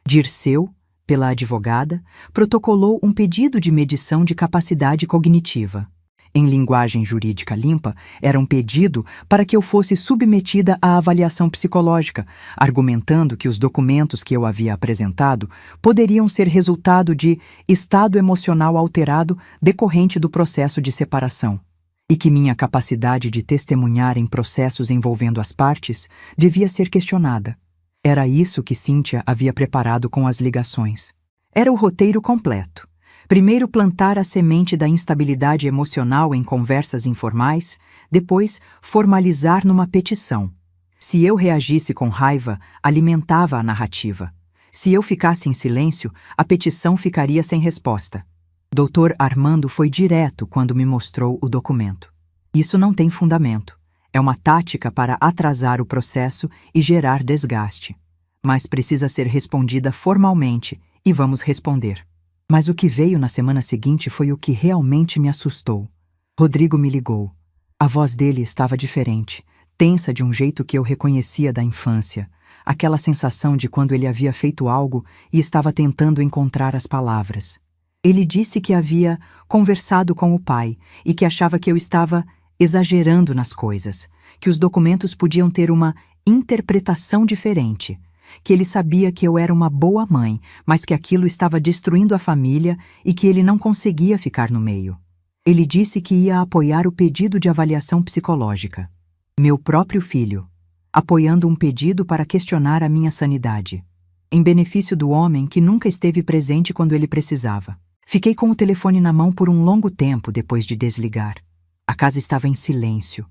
Speaker 1: Dirceu, pela advogada, protocolou um pedido de medição de capacidade cognitiva. Em linguagem jurídica limpa, era um pedido para que eu fosse submetida à avaliação psicológica, argumentando que os documentos que eu havia apresentado poderiam ser resultado de estado emocional alterado decorrente do processo de separação. e que minha capacidade de testemunhar em processos envolvendo as partes devia ser questionada. Era isso que Cíntia havia preparado com as ligações. Era o roteiro completo. Primeiro plantar a semente da instabilidade emocional em conversas informais, depois formalizar numa petição. Se eu reagisse com raiva, alimentava a narrativa. Se eu ficasse em silêncio, a petição ficaria sem resposta. Dr. Armando foi direto quando me mostrou o documento. Isso não tem fundamento. É uma tática para atrasar o processo e gerar desgaste. Mas precisa ser respondida formalmente, e vamos responder. Mas o que veio na semana seguinte foi o que realmente me assustou. Rodrigo me ligou. A voz dele estava diferente, tensa de um jeito que eu reconhecia da infância. Aquela sensação de quando ele havia feito algo e estava tentando encontrar as palavras. Ele disse que havia conversado com o pai e que achava que eu estava exagerando nas coisas, que os documentos podiam ter uma interpretação diferente, que ele sabia que eu era uma boa mãe, mas que aquilo estava destruindo a família e que ele não conseguia ficar no meio. Ele disse que ia apoiar o pedido de avaliação psicológica. Meu próprio filho, apoiando um pedido para questionar a minha sanidade, em benefício do homem que nunca esteve presente quando ele precisava. Fiquei com o telefone na mão por um longo tempo depois de desligar. A casa estava em silêncio.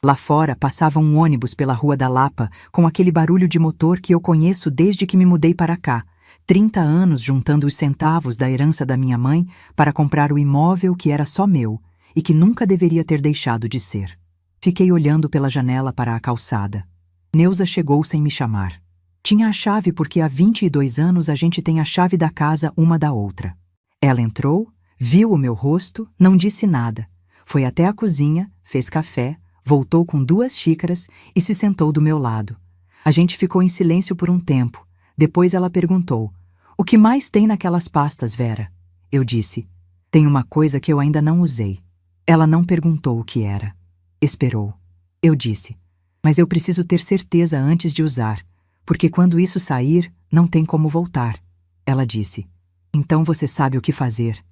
Speaker 1: Lá fora passava um ônibus pela Rua da Lapa com aquele barulho de motor que eu conheço desde que me mudei para cá, 30 anos juntando os centavos da herança da minha mãe para comprar o imóvel que era só meu e que nunca deveria ter deixado de ser. Fiquei olhando pela janela para a calçada. Neuza chegou sem me chamar. Tinha a chave porque há 22 anos a gente tem a chave da casa uma da outra. Ela entrou, viu o meu rosto, não disse nada. Foi até a cozinha, fez café, voltou com 2 xícaras e se sentou do meu lado. A gente ficou em silêncio por um tempo. Depois ela perguntou: "O que mais tem naquelas pastas, Vera?" Eu disse: "Tem uma coisa que eu ainda não usei." Ela não perguntou o que era. Esperou. Eu disse: "Mas eu preciso ter certeza antes de usar, porque quando isso sair, não tem como voltar." Ela disse: "Então você sabe o que fazer."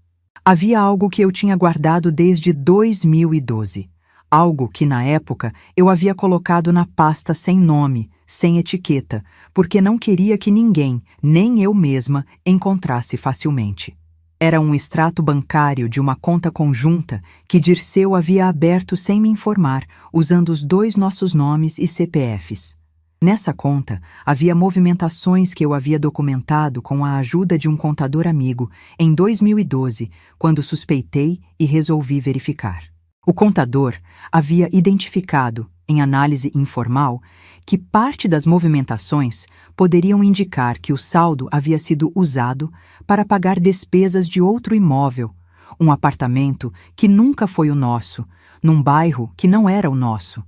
Speaker 1: Havia algo que eu tinha guardado desde 2012. Algo que, na época, eu havia colocado na pasta sem nome, sem etiqueta, porque não queria que ninguém, nem eu mesma, encontrasse facilmente. Era um extrato bancário de uma conta conjunta que Dirceu havia aberto sem me informar, usando os 2 nossos nomes e CPFs. Nessa conta, havia movimentações que eu havia documentado com a ajuda de um contador amigo em 2012, quando suspeitei e resolvi verificar. O contador havia identificado, em análise informal, que parte das movimentações poderiam indicar que o saldo havia sido usado para pagar despesas de outro imóvel, um apartamento que nunca foi o nosso, num bairro que não era o nosso.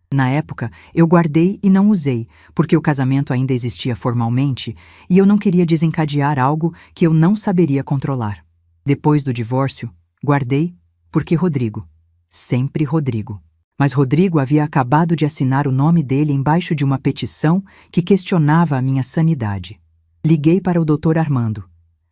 Speaker 1: Na época, eu guardei e não usei, porque o casamento ainda existia formalmente e eu não queria desencadear algo que eu não saberia controlar. Depois do divórcio, guardei porque Rodrigo. Sempre Rodrigo. Mas Rodrigo havia acabado de assinar o nome dele embaixo de uma petição que questionava a minha sanidade. Liguei para o Dr. Armando.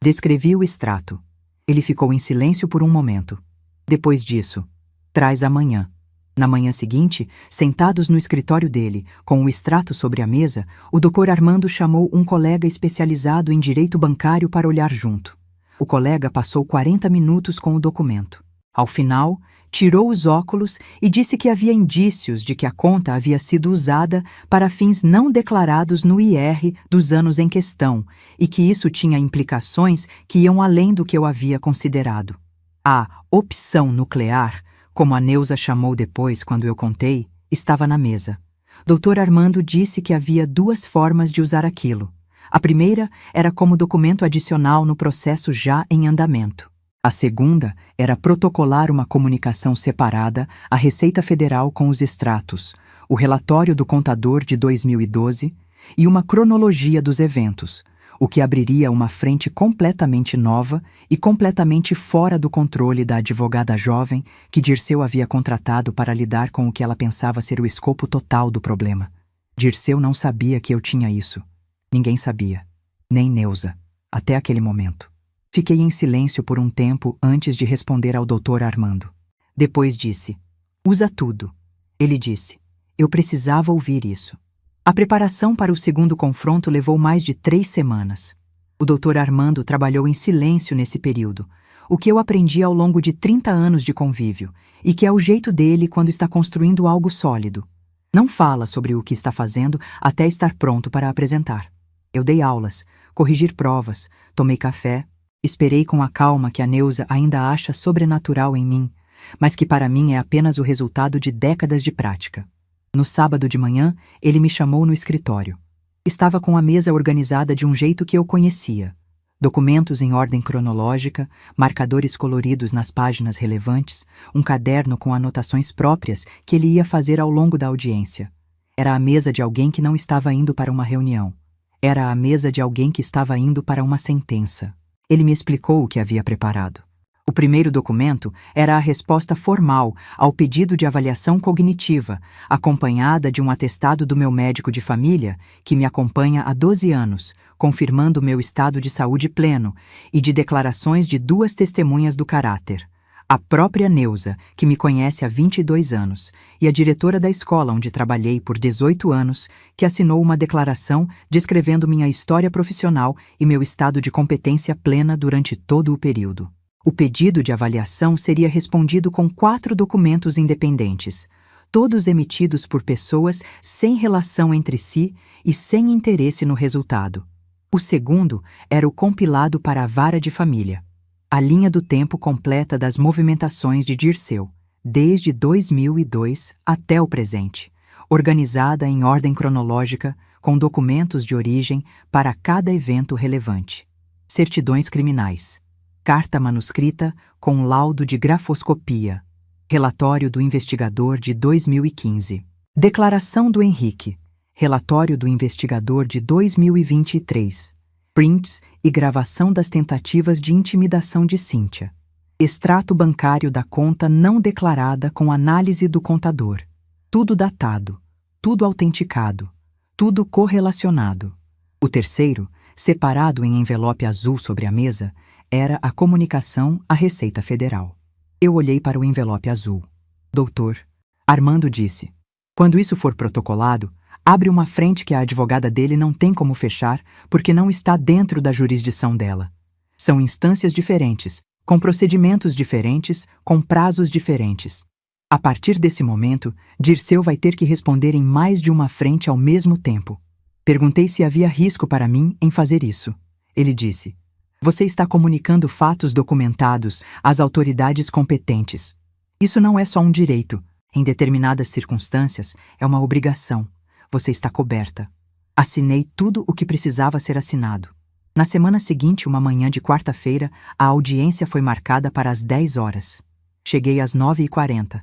Speaker 1: Descrevi o extrato. Ele ficou em silêncio por um momento. Depois disso, traz amanhã. Na manhã seguinte, sentados no escritório dele, com o extrato sobre a mesa, o Dr. Armando chamou um colega especializado em direito bancário para olhar junto. O colega passou 40 minutos com o documento. Ao final, tirou os óculos e disse que havia indícios de que a conta havia sido usada para fins não declarados no IR dos anos em questão e que isso tinha implicações que iam além do que eu havia considerado. A opção nuclear, como a Neuza chamou depois quando eu contei, estava na mesa. Dr. Armando disse que havia 2 formas de usar aquilo. A primeira era como documento adicional no processo já em andamento. A segunda era protocolar uma comunicação separada à Receita Federal com os extratos, o relatório do contador de 2012 e uma cronologia dos eventos, o que abriria uma frente completamente nova e completamente fora do controle da advogada jovem que Dirceu havia contratado para lidar com o que ela pensava ser o escopo total do problema. Dirceu não sabia que eu tinha isso. Ninguém sabia, nem Neuza, até aquele momento. Fiquei em silêncio por um tempo antes de responder ao Dr. Armando. Depois disse: Usa tudo, ele disse. Eu precisava ouvir isso. A preparação para o segundo confronto levou mais de 3 semanas. O Dr. Armando trabalhou em silêncio nesse período, o que eu aprendi ao longo de 30 anos de convívio, e que é o jeito dele quando está construindo algo sólido. Não fala sobre o que está fazendo até estar pronto para apresentar. Eu dei aulas, corrigi provas, tomei café, esperei com a calma que a Neuza ainda acha sobrenatural em mim, mas que para mim é apenas o resultado de décadas de prática. No sábado de manhã, ele me chamou no escritório. Estava com a mesa organizada de um jeito que eu conhecia. Documentos em ordem cronológica, marcadores coloridos nas páginas relevantes, um caderno com anotações próprias que ele ia fazer ao longo da audiência. Era a mesa de alguém que não estava indo para uma reunião. Era a mesa de alguém que estava indo para uma sentença. Ele me explicou o que havia preparado. O primeiro documento era a resposta formal ao pedido de avaliação cognitiva, acompanhada de um atestado do meu médico de família, que me acompanha há 12 anos, confirmando meu estado de saúde pleno, e de declarações de 2 testemunhas do caráter. A própria Neuza, que me conhece há 22 anos, e a diretora da escola onde trabalhei por 18 anos, que assinou uma declaração descrevendo minha história profissional e meu estado de competência plena durante todo o período. O pedido de avaliação seria respondido com 4 documentos independentes, todos emitidos por pessoas sem relação entre si e sem interesse no resultado. O segundo era o compilado para a vara de família, a linha do tempo completa das movimentações de Dirceu, desde 2002 até o presente, organizada em ordem cronológica, com documentos de origem para cada evento relevante. Certidões criminais. Carta manuscrita com laudo de grafoscopia. Relatório do investigador de 2015. Declaração do Henrique. Relatório do investigador de 2023. Prints e gravação das tentativas de intimidação de Cíntia. Extrato bancário da conta não declarada com análise do contador. Tudo datado, tudo autenticado, tudo correlacionado. O terceiro, separado em envelope azul sobre a mesa, era a comunicação à Receita Federal. Eu olhei para o envelope azul. Doutor, Armando disse, quando isso for protocolado, abre uma frente que a advogada dele não tem como fechar porque não está dentro da jurisdição dela. São instâncias diferentes, com procedimentos diferentes, com prazos diferentes. A partir desse momento, Dirceu vai ter que responder em mais de uma frente ao mesmo tempo. Perguntei se havia risco para mim em fazer isso. Ele disse, você está comunicando fatos documentados às autoridades competentes. Isso não é só um direito. Em determinadas circunstâncias, é uma obrigação. Você está coberta. Assinei tudo o que precisava ser assinado. Na semana seguinte, uma manhã de quarta-feira, a audiência foi marcada para as 10 horas. Cheguei às 9h40.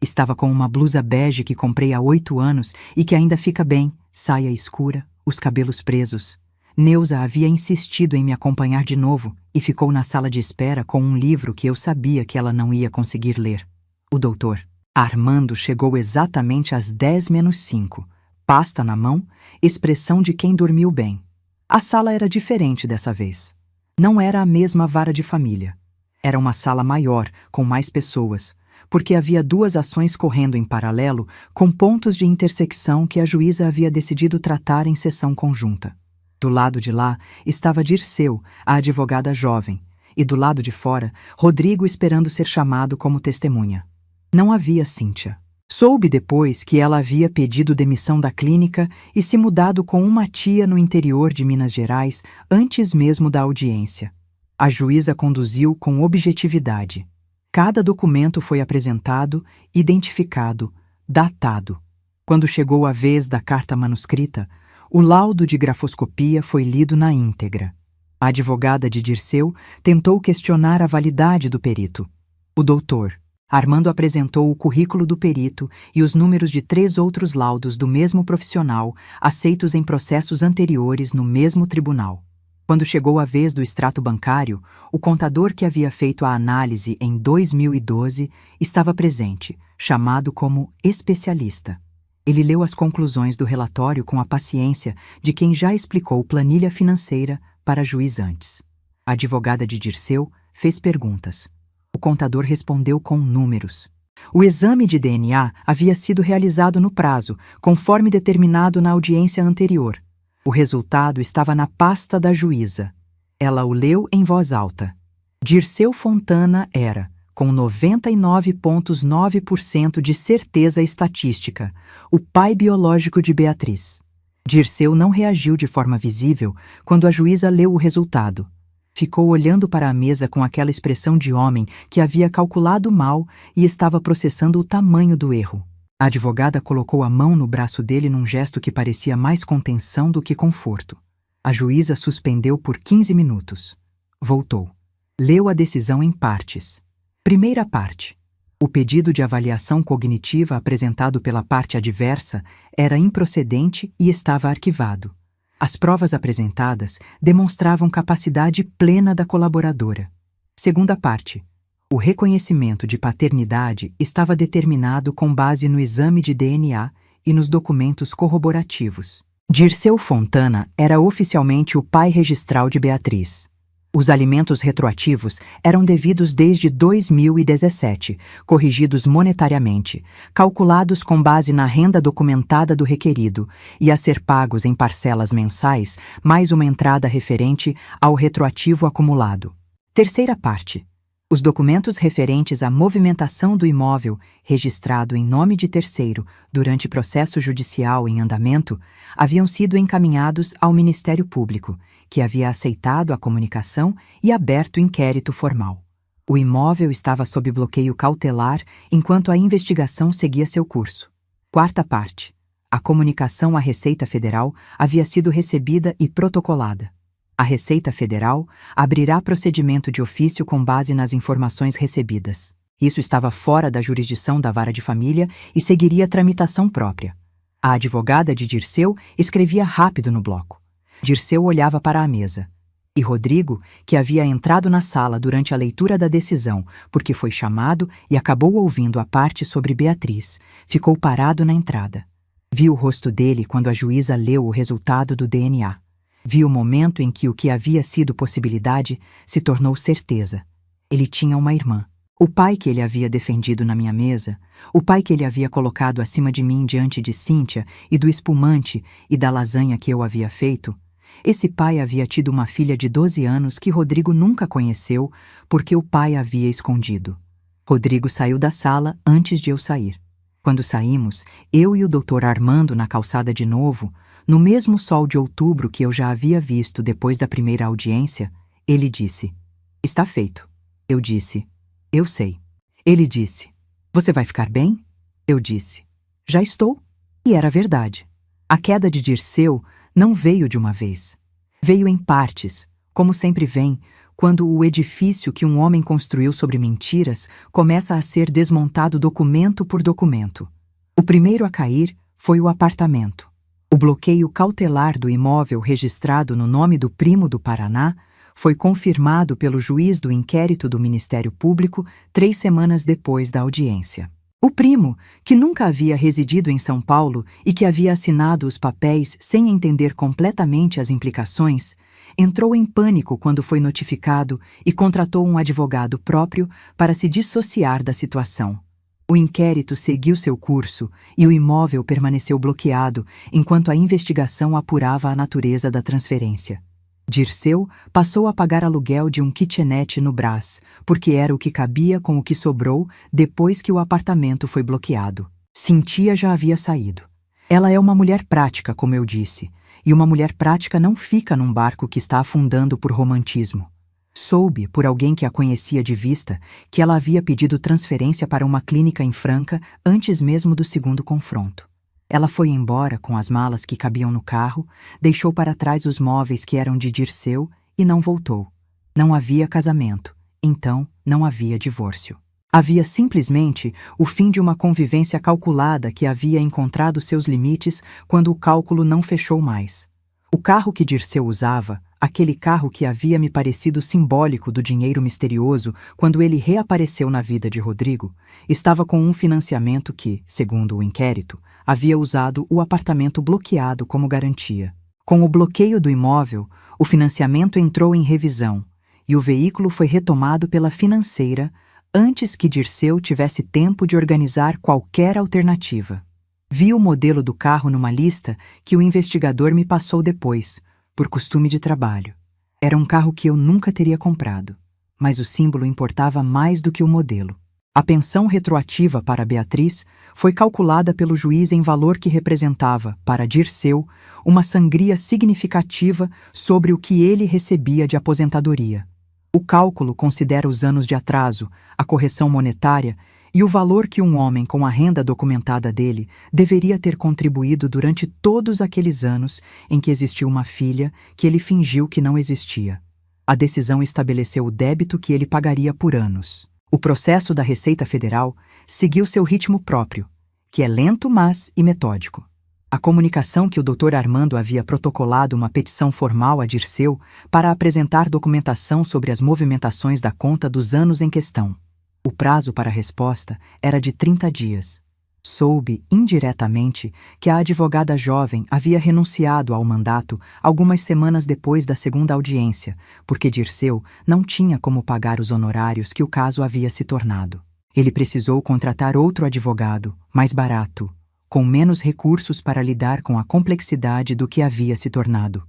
Speaker 1: Estava com uma blusa bege que comprei há 8 anos e que ainda fica bem, saia escura, os cabelos presos. Neuza havia insistido em me acompanhar de novo e ficou na sala de espera com um livro que eu sabia que ela não ia conseguir ler. O doutor Armando chegou exatamente às 10h-5, pasta na mão, expressão de quem dormiu bem. A sala era diferente dessa vez. Não era a mesma vara de família. Era uma sala maior, com mais pessoas, porque havia 2 ações correndo em paralelo com pontos de intersecção que a juíza havia decidido tratar em sessão conjunta. Do lado de lá estava Dirceu, a advogada jovem, e do lado de fora, Rodrigo esperando ser chamado como testemunha. Não havia Cíntia. Soube depois que ela havia pedido demissão da clínica e se mudado com uma tia no interior de Minas Gerais antes mesmo da audiência. A juíza conduziu com objetividade. Cada documento foi apresentado, identificado, datado. Quando chegou a vez da carta manuscrita, o laudo de grafoscopia foi lido na íntegra. A advogada de Dirceu tentou questionar a validade do perito. O doutor Armando apresentou o currículo do perito e os números de 3 outros laudos do mesmo profissional, aceitos em processos anteriores no mesmo tribunal. Quando chegou a vez do extrato bancário, o contador que havia feito a análise em 2012 estava presente, chamado como especialista. Ele leu as conclusões do relatório com a paciência de quem já explicou planilha financeira para juiz antes. A advogada de Dirceu fez perguntas. O contador respondeu com números. O exame de DNA havia sido realizado no prazo, conforme determinado na audiência anterior. O resultado estava na pasta da juíza. Ela o leu em voz alta. Dirceu Fontana era, com 99,9% de certeza estatística, o pai biológico de Beatriz. Dirceu não reagiu de forma visível quando a juíza leu o resultado. Ficou olhando para a mesa com aquela expressão de homem que havia calculado mal e estava processando o tamanho do erro. A advogada colocou a mão no braço dele num gesto que parecia mais contenção do que conforto. A juíza suspendeu por 15 minutos. Voltou. Leu a decisão em partes. Primeira parte. O pedido de avaliação cognitiva apresentado pela parte adversa era improcedente e estava arquivado. As provas apresentadas demonstravam capacidade plena da colaboradora. Segunda parte. O reconhecimento de paternidade estava determinado com base no exame de DNA e nos documentos corroborativos. Dirceu Fontana era oficialmente o pai registral de Beatriz. Os alimentos retroativos eram devidos desde 2017, corrigidos monetariamente, calculados com base na renda documentada do requerido e a ser pagos em parcelas mensais, mais uma entrada referente ao retroativo acumulado. Terceira parte. Os documentos referentes à movimentação do imóvel registrado em nome de terceiro durante processo judicial em andamento haviam sido encaminhados ao Ministério Público, que havia aceitado a comunicação e aberto inquérito formal. O imóvel estava sob bloqueio cautelar enquanto a investigação seguia seu curso. Quarta parte. A comunicação à Receita Federal havia sido recebida e protocolada. A Receita Federal abrirá procedimento de ofício com base nas informações recebidas. Isso estava fora da jurisdição da Vara de Família e seguiria tramitação própria. A advogada de Dirceu escrevia rápido no bloco. Dirceu olhava para a mesa. E Rodrigo, que havia entrado na sala durante a leitura da decisão, porque foi chamado e acabou ouvindo a parte sobre Beatriz, ficou parado na entrada. Vi o rosto dele quando a juíza leu o resultado do DNA. Vi o momento em que o que havia sido possibilidade se tornou certeza. Ele tinha uma irmã. O pai que ele havia defendido na minha mesa, o pai que ele havia colocado acima de mim diante de Cíntia e do espumante e da lasanha que eu havia feito, esse pai havia tido uma filha de 12 anos que Rodrigo nunca conheceu porque o pai havia escondido. Rodrigo saiu da sala antes de eu sair. Quando saímos, eu e o Dr. Armando na calçada de novo, no mesmo sol de outubro que eu já havia visto depois da primeira audiência, ele disse: "Está feito." Eu disse: "Eu sei." Ele disse: "Você vai ficar bem?" Eu disse: "Já estou." E era verdade. A queda de Dirceu não veio de uma vez. Veio em partes, como sempre vem, quando o edifício que um homem construiu sobre mentiras começa a ser desmontado documento por documento. O primeiro a cair foi o apartamento. O bloqueio cautelar do imóvel registrado no nome do primo do Paraná foi confirmado pelo juiz do inquérito do Ministério Público 3 semanas depois da audiência. O primo, que nunca havia residido em São Paulo e que havia assinado os papéis sem entender completamente as implicações, entrou em pânico quando foi notificado e contratou um advogado próprio para se dissociar da situação. O inquérito seguiu seu curso e o imóvel permaneceu bloqueado enquanto a investigação apurava a natureza da transferência. Dirceu passou a pagar aluguel de um kitnet no Brás, porque era o que cabia com o que sobrou depois que o apartamento foi bloqueado. Cíntia já havia saído. Ela é uma mulher prática, como eu disse, e uma mulher prática não fica num barco que está afundando por romantismo. Soube, por alguém que a conhecia de vista, que ela havia pedido transferência para uma clínica em Franca antes mesmo do segundo confronto. Ela foi embora com as malas que cabiam no carro, deixou para trás os móveis que eram de Dirceu e não voltou. Não havia casamento, então não havia divórcio. Havia simplesmente o fim de uma convivência calculada que havia encontrado seus limites quando o cálculo não fechou mais. O carro que Dirceu usava, aquele carro que havia me parecido simbólico do dinheiro misterioso quando ele reapareceu na vida de Rodrigo, estava com um financiamento que, segundo o inquérito, havia usado o apartamento bloqueado como garantia. Com o bloqueio do imóvel, o financiamento entrou em revisão e o veículo foi retomado pela financeira antes que Dirceu tivesse tempo de organizar qualquer alternativa. Vi o modelo do carro numa lista que o investigador me passou depois, por costume de trabalho. Era um carro que eu nunca teria comprado, mas o símbolo importava mais do que o modelo. A pensão retroativa para Beatriz foi calculada pelo juiz em valor que representava, para Dirceu, uma sangria significativa sobre o que ele recebia de aposentadoria. O cálculo considera os anos de atraso, a correção monetária e o valor que um homem com a renda documentada dele deveria ter contribuído durante todos aqueles anos em que existiu uma filha que ele fingiu que não existia. A decisão estabeleceu o débito que ele pagaria por anos. O processo da Receita Federal seguiu seu ritmo próprio, que é lento, mas e metódico. A comunicação que o Dr. Armando havia protocolado uma petição formal a Dirceu para apresentar documentação sobre as movimentações da conta dos anos em questão. O prazo para a resposta era de 30 dias. Soube, indiretamente, que a advogada jovem havia renunciado ao mandato algumas semanas depois da segunda audiência, porque Dirceu não tinha como pagar os honorários que o caso havia se tornado. Ele precisou contratar outro advogado, mais barato, com menos recursos para lidar com a complexidade do que havia se tornado.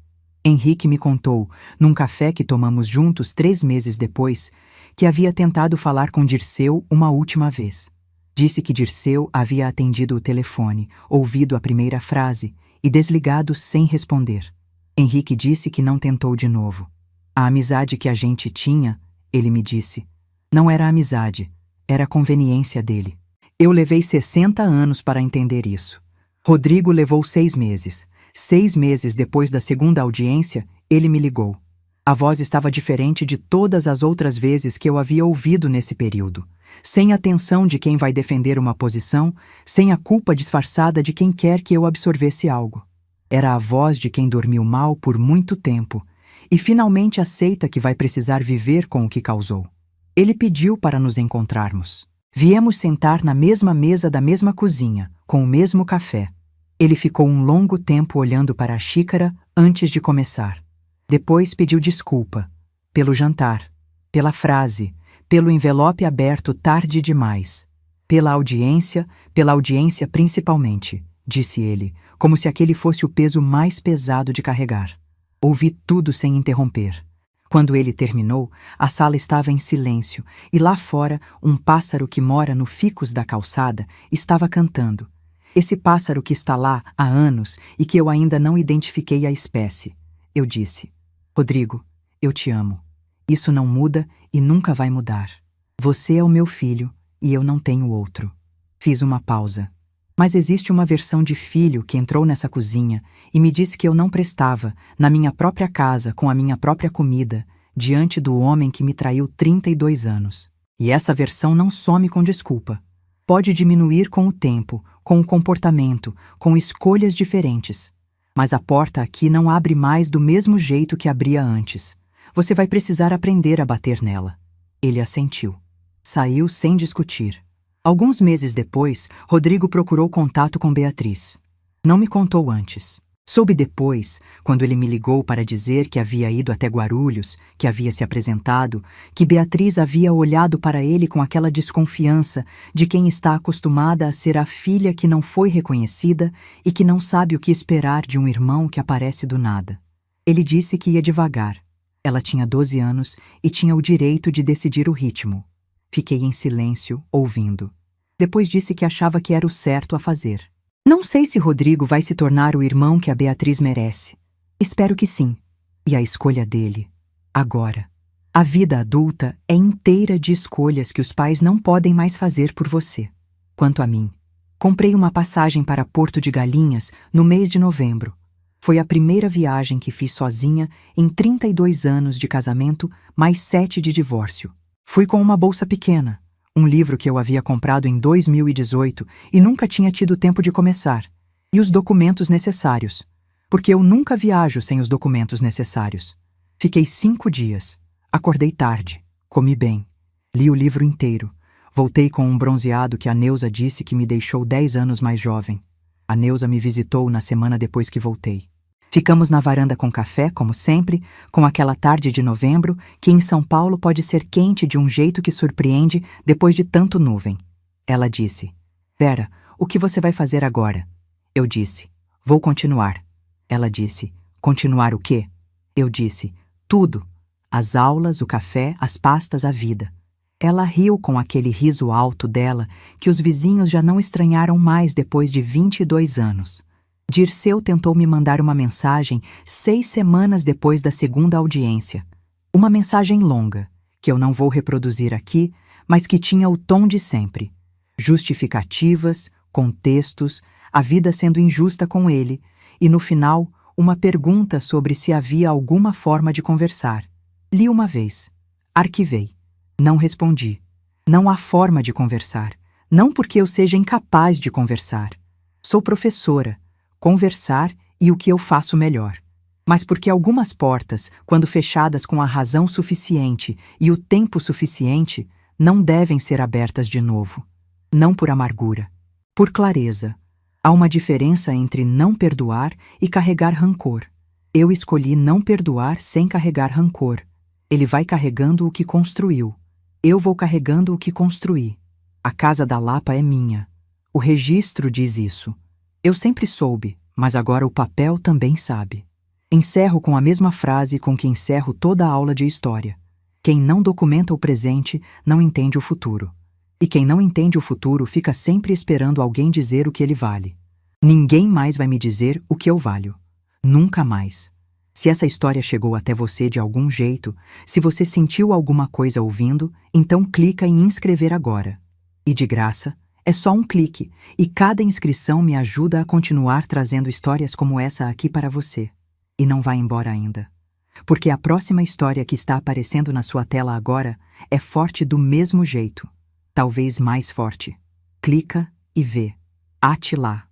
Speaker 1: Henrique me contou, num café que tomamos juntos 3 meses depois, que havia tentado falar com Dirceu uma última vez. Disse que Dirceu havia atendido o telefone, ouvido a primeira frase e desligado sem responder. Henrique disse que não tentou de novo. A amizade que a gente tinha, ele me disse, não era amizade, era conveniência dele. Eu levei 60 anos para entender isso. Rodrigo levou 6 meses. 6 meses depois da segunda audiência, ele me ligou. A voz estava diferente de todas as outras vezes que eu havia ouvido nesse período. Sem a tensão de quem vai defender uma posição, sem a culpa disfarçada de quem quer que eu absorvesse algo. Era a voz de quem dormiu mal por muito tempo e finalmente aceita que vai precisar viver com o que causou. Ele pediu para nos encontrarmos. Viemos sentar na mesma mesa da mesma cozinha, com o mesmo café. Ele ficou um longo tempo olhando para a xícara antes de começar. Depois pediu desculpa, pelo jantar, pela frase, pelo envelope aberto tarde demais, pela audiência principalmente, disse ele, como se aquele fosse o peso mais pesado de carregar. Ouvi tudo sem interromper. Quando ele terminou, a sala estava em silêncio e lá fora um pássaro que mora no ficus da calçada estava cantando. Esse pássaro que está lá há anos e que eu ainda não identifiquei a espécie. Eu disse, Rodrigo, eu te amo. Isso não muda e nunca vai mudar. Você é o meu filho e eu não tenho outro. Fiz uma pausa. Mas existe uma versão de filho que entrou nessa cozinha e me disse que eu não prestava, na minha própria casa, com a minha própria comida, diante do homem que me traiu 32 anos. E essa versão não some com desculpa. Pode diminuir com o tempo, com o comportamento, com escolhas diferentes. Mas a porta aqui não abre mais do mesmo jeito que abria antes. Você vai precisar aprender a bater nela. Ele assentiu. Saiu sem discutir. Alguns meses depois, Rodrigo procurou contato com Beatriz. Não me contou antes. Soube depois, quando ele me ligou para dizer que havia ido até Guarulhos, que havia se apresentado, que Beatriz havia olhado para ele com aquela desconfiança de quem está acostumada a ser a filha que não foi reconhecida e que não sabe o que esperar de um irmão que aparece do nada. Ele disse que ia devagar. Ela tinha 12 anos e tinha o direito de decidir o ritmo. Fiquei em silêncio, ouvindo. Depois disse que achava que era o certo a fazer. Não sei se Rodrigo vai se tornar o irmão que a Beatriz merece. Espero que sim. E a escolha dele, agora. A vida adulta é inteira de escolhas que os pais não podem mais fazer por você. Quanto a mim, comprei uma passagem para Porto de Galinhas no mês de novembro. Foi a primeira viagem que fiz sozinha em 32 anos de casamento, mais 7 de divórcio. Fui com uma bolsa pequena, um livro que eu havia comprado em 2018 e nunca tinha tido tempo de começar, e os documentos necessários, porque eu nunca viajo sem os documentos necessários. Fiquei 5 dias, acordei tarde, comi bem, li o livro inteiro, voltei com um bronzeado que a Neuza disse que me deixou 10 anos mais jovem. A Neuza me visitou na semana depois que voltei. Ficamos na varanda com café, como sempre, com aquela tarde de novembro que em São Paulo pode ser quente de um jeito que surpreende depois de tanto nuvem. Ela disse: Vera, o que você vai fazer agora? Eu disse: Vou continuar. Ela disse: Continuar o quê? Eu disse: Tudo. As aulas, o café, as pastas, a vida. Ela riu com aquele riso alto dela que os vizinhos já não estranharam mais depois de 22 anos. Dirceu tentou me mandar uma mensagem 6 semanas depois da segunda audiência. Uma mensagem longa, que eu não vou reproduzir aqui, mas que tinha o tom de sempre. Justificativas, contextos, a vida sendo injusta com ele, e no final, uma pergunta sobre se havia alguma forma de conversar. Li uma vez. Arquivei. Não respondi. Não há forma de conversar. Não porque eu seja incapaz de conversar. Sou professora. Conversar e o que eu faço melhor. Mas porque algumas portas, quando fechadas com a razão suficiente e o tempo suficiente, não devem ser abertas de novo. Não por amargura. Por clareza. Há uma diferença entre não perdoar e carregar rancor. Eu escolhi não perdoar sem carregar rancor. Ele vai carregando o que construiu. Eu vou carregando o que construí. A casa da Lapa é minha. O registro diz isso. Eu sempre soube, mas agora o papel também sabe. Encerro com a mesma frase com que encerro toda a aula de história. Quem não documenta o presente não entende o futuro. E quem não entende o futuro fica sempre esperando alguém dizer o que ele vale. Ninguém mais vai me dizer o que eu valho. Nunca mais. Se essa história chegou até você de algum jeito, se você sentiu alguma coisa ouvindo, então clica em inscrever agora. E de graça, é só um clique, e cada inscrição me ajuda a continuar trazendo histórias como essa aqui para você. E não vá embora ainda. Porque a próxima história que está aparecendo na sua tela agora é forte do mesmo jeito. Talvez mais forte. Clica e vê. Ate lá.